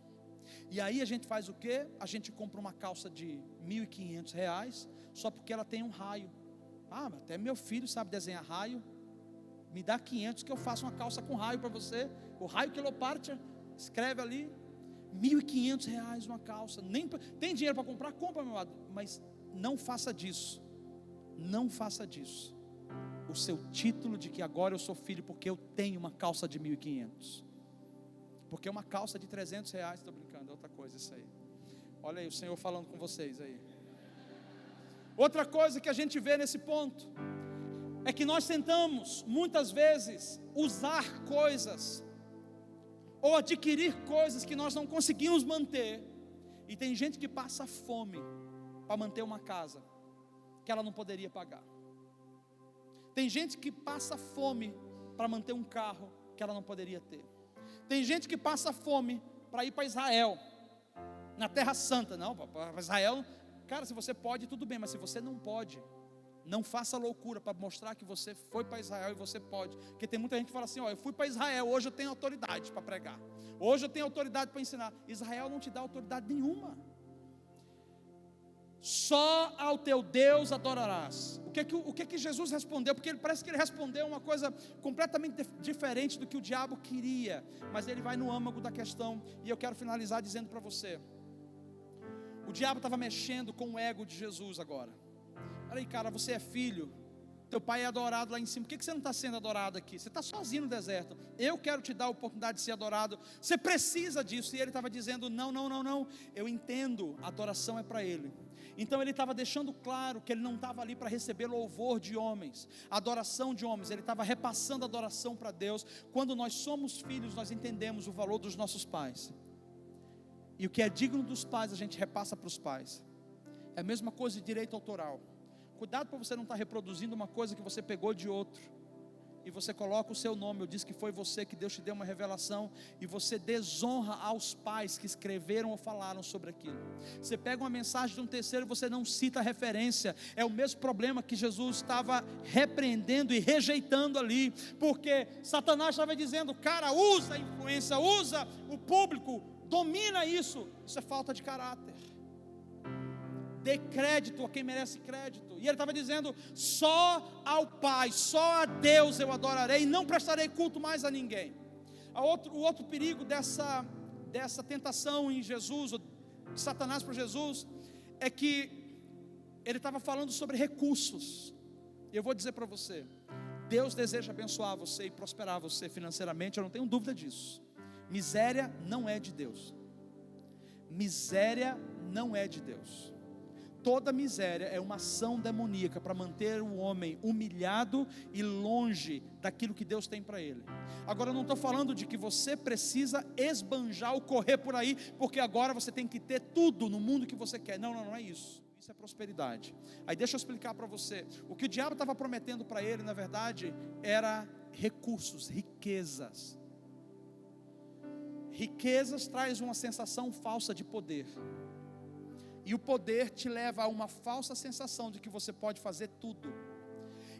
[SPEAKER 2] E aí a gente faz o quê? A gente compra uma calça de R$1.500, só porque ela tem um raio. Até meu filho sabe desenhar raio. Me dá 500 que eu faço uma calça com raio para você. O raio quilopartia, escreve ali. R$1.500 uma calça. Nem tem dinheiro para comprar? Compra, meu amado. Mas não faça disso. Não faça disso o seu título de que agora eu sou filho porque eu tenho uma calça de 1.500. Porque uma calça de R$300, estou brincando, é outra coisa isso aí. Olha aí o Senhor falando com vocês aí. Outra coisa que a gente vê nesse ponto é que nós tentamos muitas vezes usar coisas ou adquirir coisas que nós não conseguimos manter. E tem gente que passa fome para manter uma casa que ela não poderia pagar. Tem gente que passa fome para manter um carro que ela não poderia ter. Tem gente que passa fome para ir para Israel, na Terra Santa. Não, para Israel, cara, se você pode, tudo bem, mas se você não pode, não faça loucura para mostrar que você foi para Israel e você pode. Porque tem muita gente que fala assim: eu fui para Israel, hoje eu tenho autoridade para pregar, hoje eu tenho autoridade para ensinar. Israel não te dá autoridade nenhuma. Só ao teu Deus adorarás. O que Jesus respondeu? Porque parece que ele respondeu uma coisa completamente diferente do que o diabo queria. Mas ele vai no âmago da questão. E eu quero finalizar dizendo para você: o diabo estava mexendo com o ego de Jesus agora. Olha aí, cara, você é filho, teu pai é adorado lá em cima. Por que você não está sendo adorado aqui? Você está sozinho no deserto. Eu quero te dar a oportunidade de ser adorado. Você precisa disso. E ele estava dizendo: não. Eu entendo, a adoração é para ele. Então ele estava deixando claro que ele não estava ali para receber louvor de homens, adoração de homens, ele estava repassando adoração para Deus. Quando nós somos filhos, nós entendemos o valor dos nossos pais, e o que é digno dos pais a gente repassa para os pais. É a mesma coisa de direito autoral. Cuidado para você não estar reproduzindo uma coisa que você pegou de outro, e você coloca o seu nome. Eu disse que foi você, que Deus te deu uma revelação, e você desonra aos pais que escreveram ou falaram sobre aquilo. Você pega uma mensagem de um terceiro e você não cita a referência. É o mesmo problema que Jesus estava repreendendo e rejeitando ali, porque Satanás estava dizendo: cara, usa a influência, usa o público, domina isso. Isso é falta de caráter. Dê crédito a quem merece crédito. E ele estava dizendo: só ao Pai, só a Deus eu adorarei, e não prestarei culto mais a ninguém. O outro perigo dessa tentação em Jesus, de Satanás para Jesus, é que ele estava falando sobre recursos. Eu vou dizer para você: Deus deseja abençoar você e prosperar você financeiramente, eu não tenho dúvida disso. Miséria não é de Deus. Miséria não é de Deus. Toda miséria é uma ação demoníaca para manter o homem humilhado e longe daquilo que Deus tem para ele. Agora, eu não estou falando de que você precisa esbanjar ou correr por aí, porque agora você tem que ter tudo no mundo que você quer. Não é isso. Isso é prosperidade. Aí deixa eu explicar para você. O que o diabo estava prometendo para ele, na verdade, era recursos, riquezas. Riquezas traz uma sensação falsa de poder. E o poder te leva a uma falsa sensação de que você pode fazer tudo.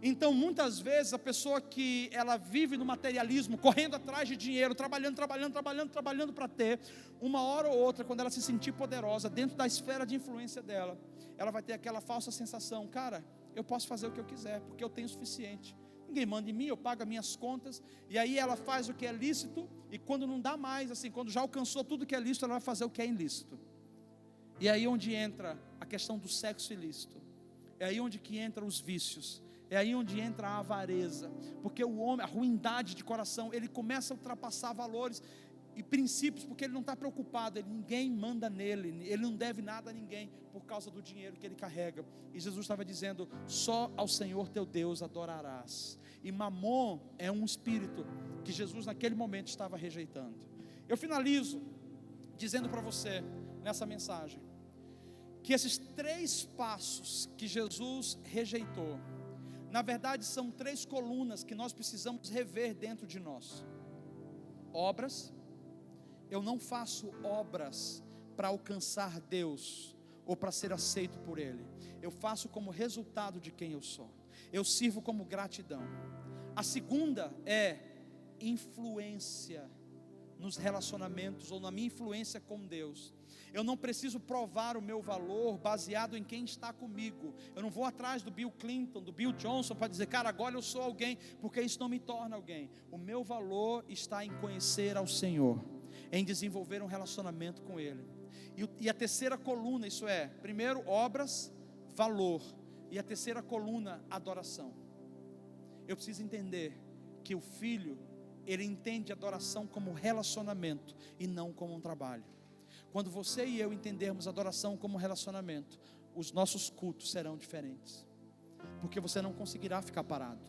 [SPEAKER 2] Então, muitas vezes, a pessoa que ela vive no materialismo, correndo atrás de dinheiro, trabalhando para ter, uma hora ou outra, quando ela se sentir poderosa, dentro da esfera de influência dela, ela vai ter aquela falsa sensação: cara, eu posso fazer o que eu quiser, porque eu tenho o suficiente. Ninguém manda em mim, eu pago as minhas contas. E aí ela faz o que é lícito, e quando não dá mais, assim, quando já alcançou tudo que é lícito, ela vai fazer o que é ilícito. E aí onde entra a questão do sexo ilícito, é aí onde que entra os vícios, é aí onde entra a avareza, porque o homem, a ruindade de coração, ele começa a ultrapassar valores e princípios, porque ele não está preocupado, ninguém manda nele, ele não deve nada a ninguém, por causa do dinheiro que ele carrega. E Jesus estava dizendo: só ao Senhor teu Deus adorarás. E Mamon é um espírito que Jesus naquele momento estava rejeitando. Eu finalizo dizendo para você, nessa mensagem, que esses 3 passos que Jesus rejeitou, na verdade são 3 colunas que nós precisamos rever dentro de nós. Obras. Eu não faço obras para alcançar Deus ou para ser aceito por Ele. Eu faço como resultado de quem eu sou. Eu sirvo como gratidão. A segunda é influência nos relacionamentos, ou na minha influência com Deus. Eu não preciso provar o meu valor baseado em quem está comigo. Eu não vou atrás do Bill Clinton, do Bill Johnson, para dizer: cara, agora eu sou alguém, porque isso não me torna alguém. O meu valor está em conhecer ao Senhor, em desenvolver um relacionamento com Ele. E a terceira coluna, isso é, primeiro obras, valor, e a terceira coluna, adoração. Eu preciso entender que o filho, ele entende adoração como relacionamento e não como um trabalho. Quando você e eu entendermos adoração como relacionamento, os nossos cultos serão diferentes, porque você não conseguirá ficar parado.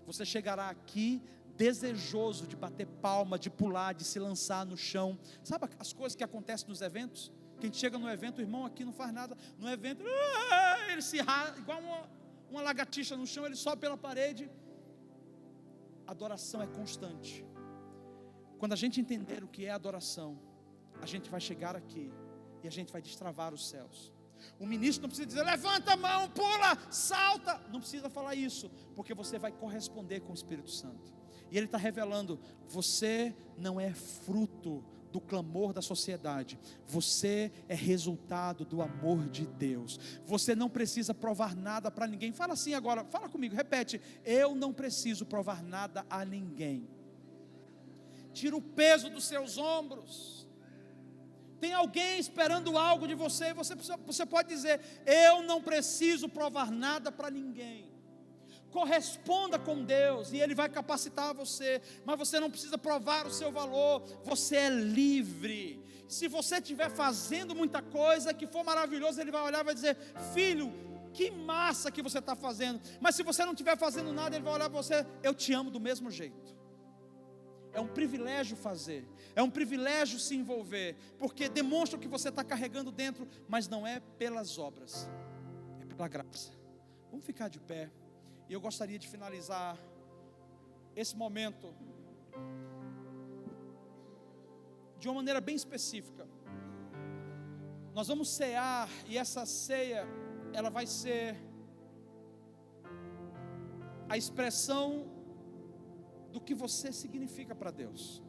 [SPEAKER 2] Você chegará aqui desejoso de bater palma, de pular, de se lançar no chão. Sabe as coisas que acontecem nos eventos? Quem chega no evento, o irmão aqui não faz nada. No evento, ele se rasga, igual uma lagartixa no chão, ele sobe pela parede. Adoração é constante. Quando a gente entender o que é adoração, a gente vai chegar aqui e a gente vai destravar os céus. O ministro não precisa dizer: levanta a mão, pula, salta. Não precisa falar isso, porque você vai corresponder com o Espírito Santo. E ele está revelando: você não é fruto do clamor da sociedade, você é resultado do amor de Deus. Você não precisa provar nada para ninguém. Fala assim agora, fala comigo, repete: eu não preciso provar nada a ninguém. Tira o peso dos seus ombros. Tem alguém esperando algo de você, e você pode dizer: eu não preciso provar nada para ninguém. Corresponda com Deus e Ele vai capacitar você, mas você não precisa provar o seu valor. Você é livre. Se você estiver fazendo muita coisa que for maravilhoso, Ele vai olhar e vai dizer: filho, que massa que você está fazendo. Mas se você não estiver fazendo nada, Ele vai olhar para você: eu te amo do mesmo jeito. É um privilégio fazer, é um privilégio se envolver, porque demonstra o que você está carregando dentro, mas não é pelas obras, é pela graça. Vamos ficar de pé, e eu gostaria de finalizar esse momento de uma maneira bem específica. Nós vamos cear, e essa ceia, ela vai ser a expressão do que você significa para Deus.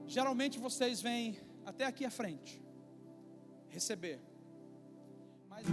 [SPEAKER 2] Geralmente vocês vêm até aqui à frente receber, mas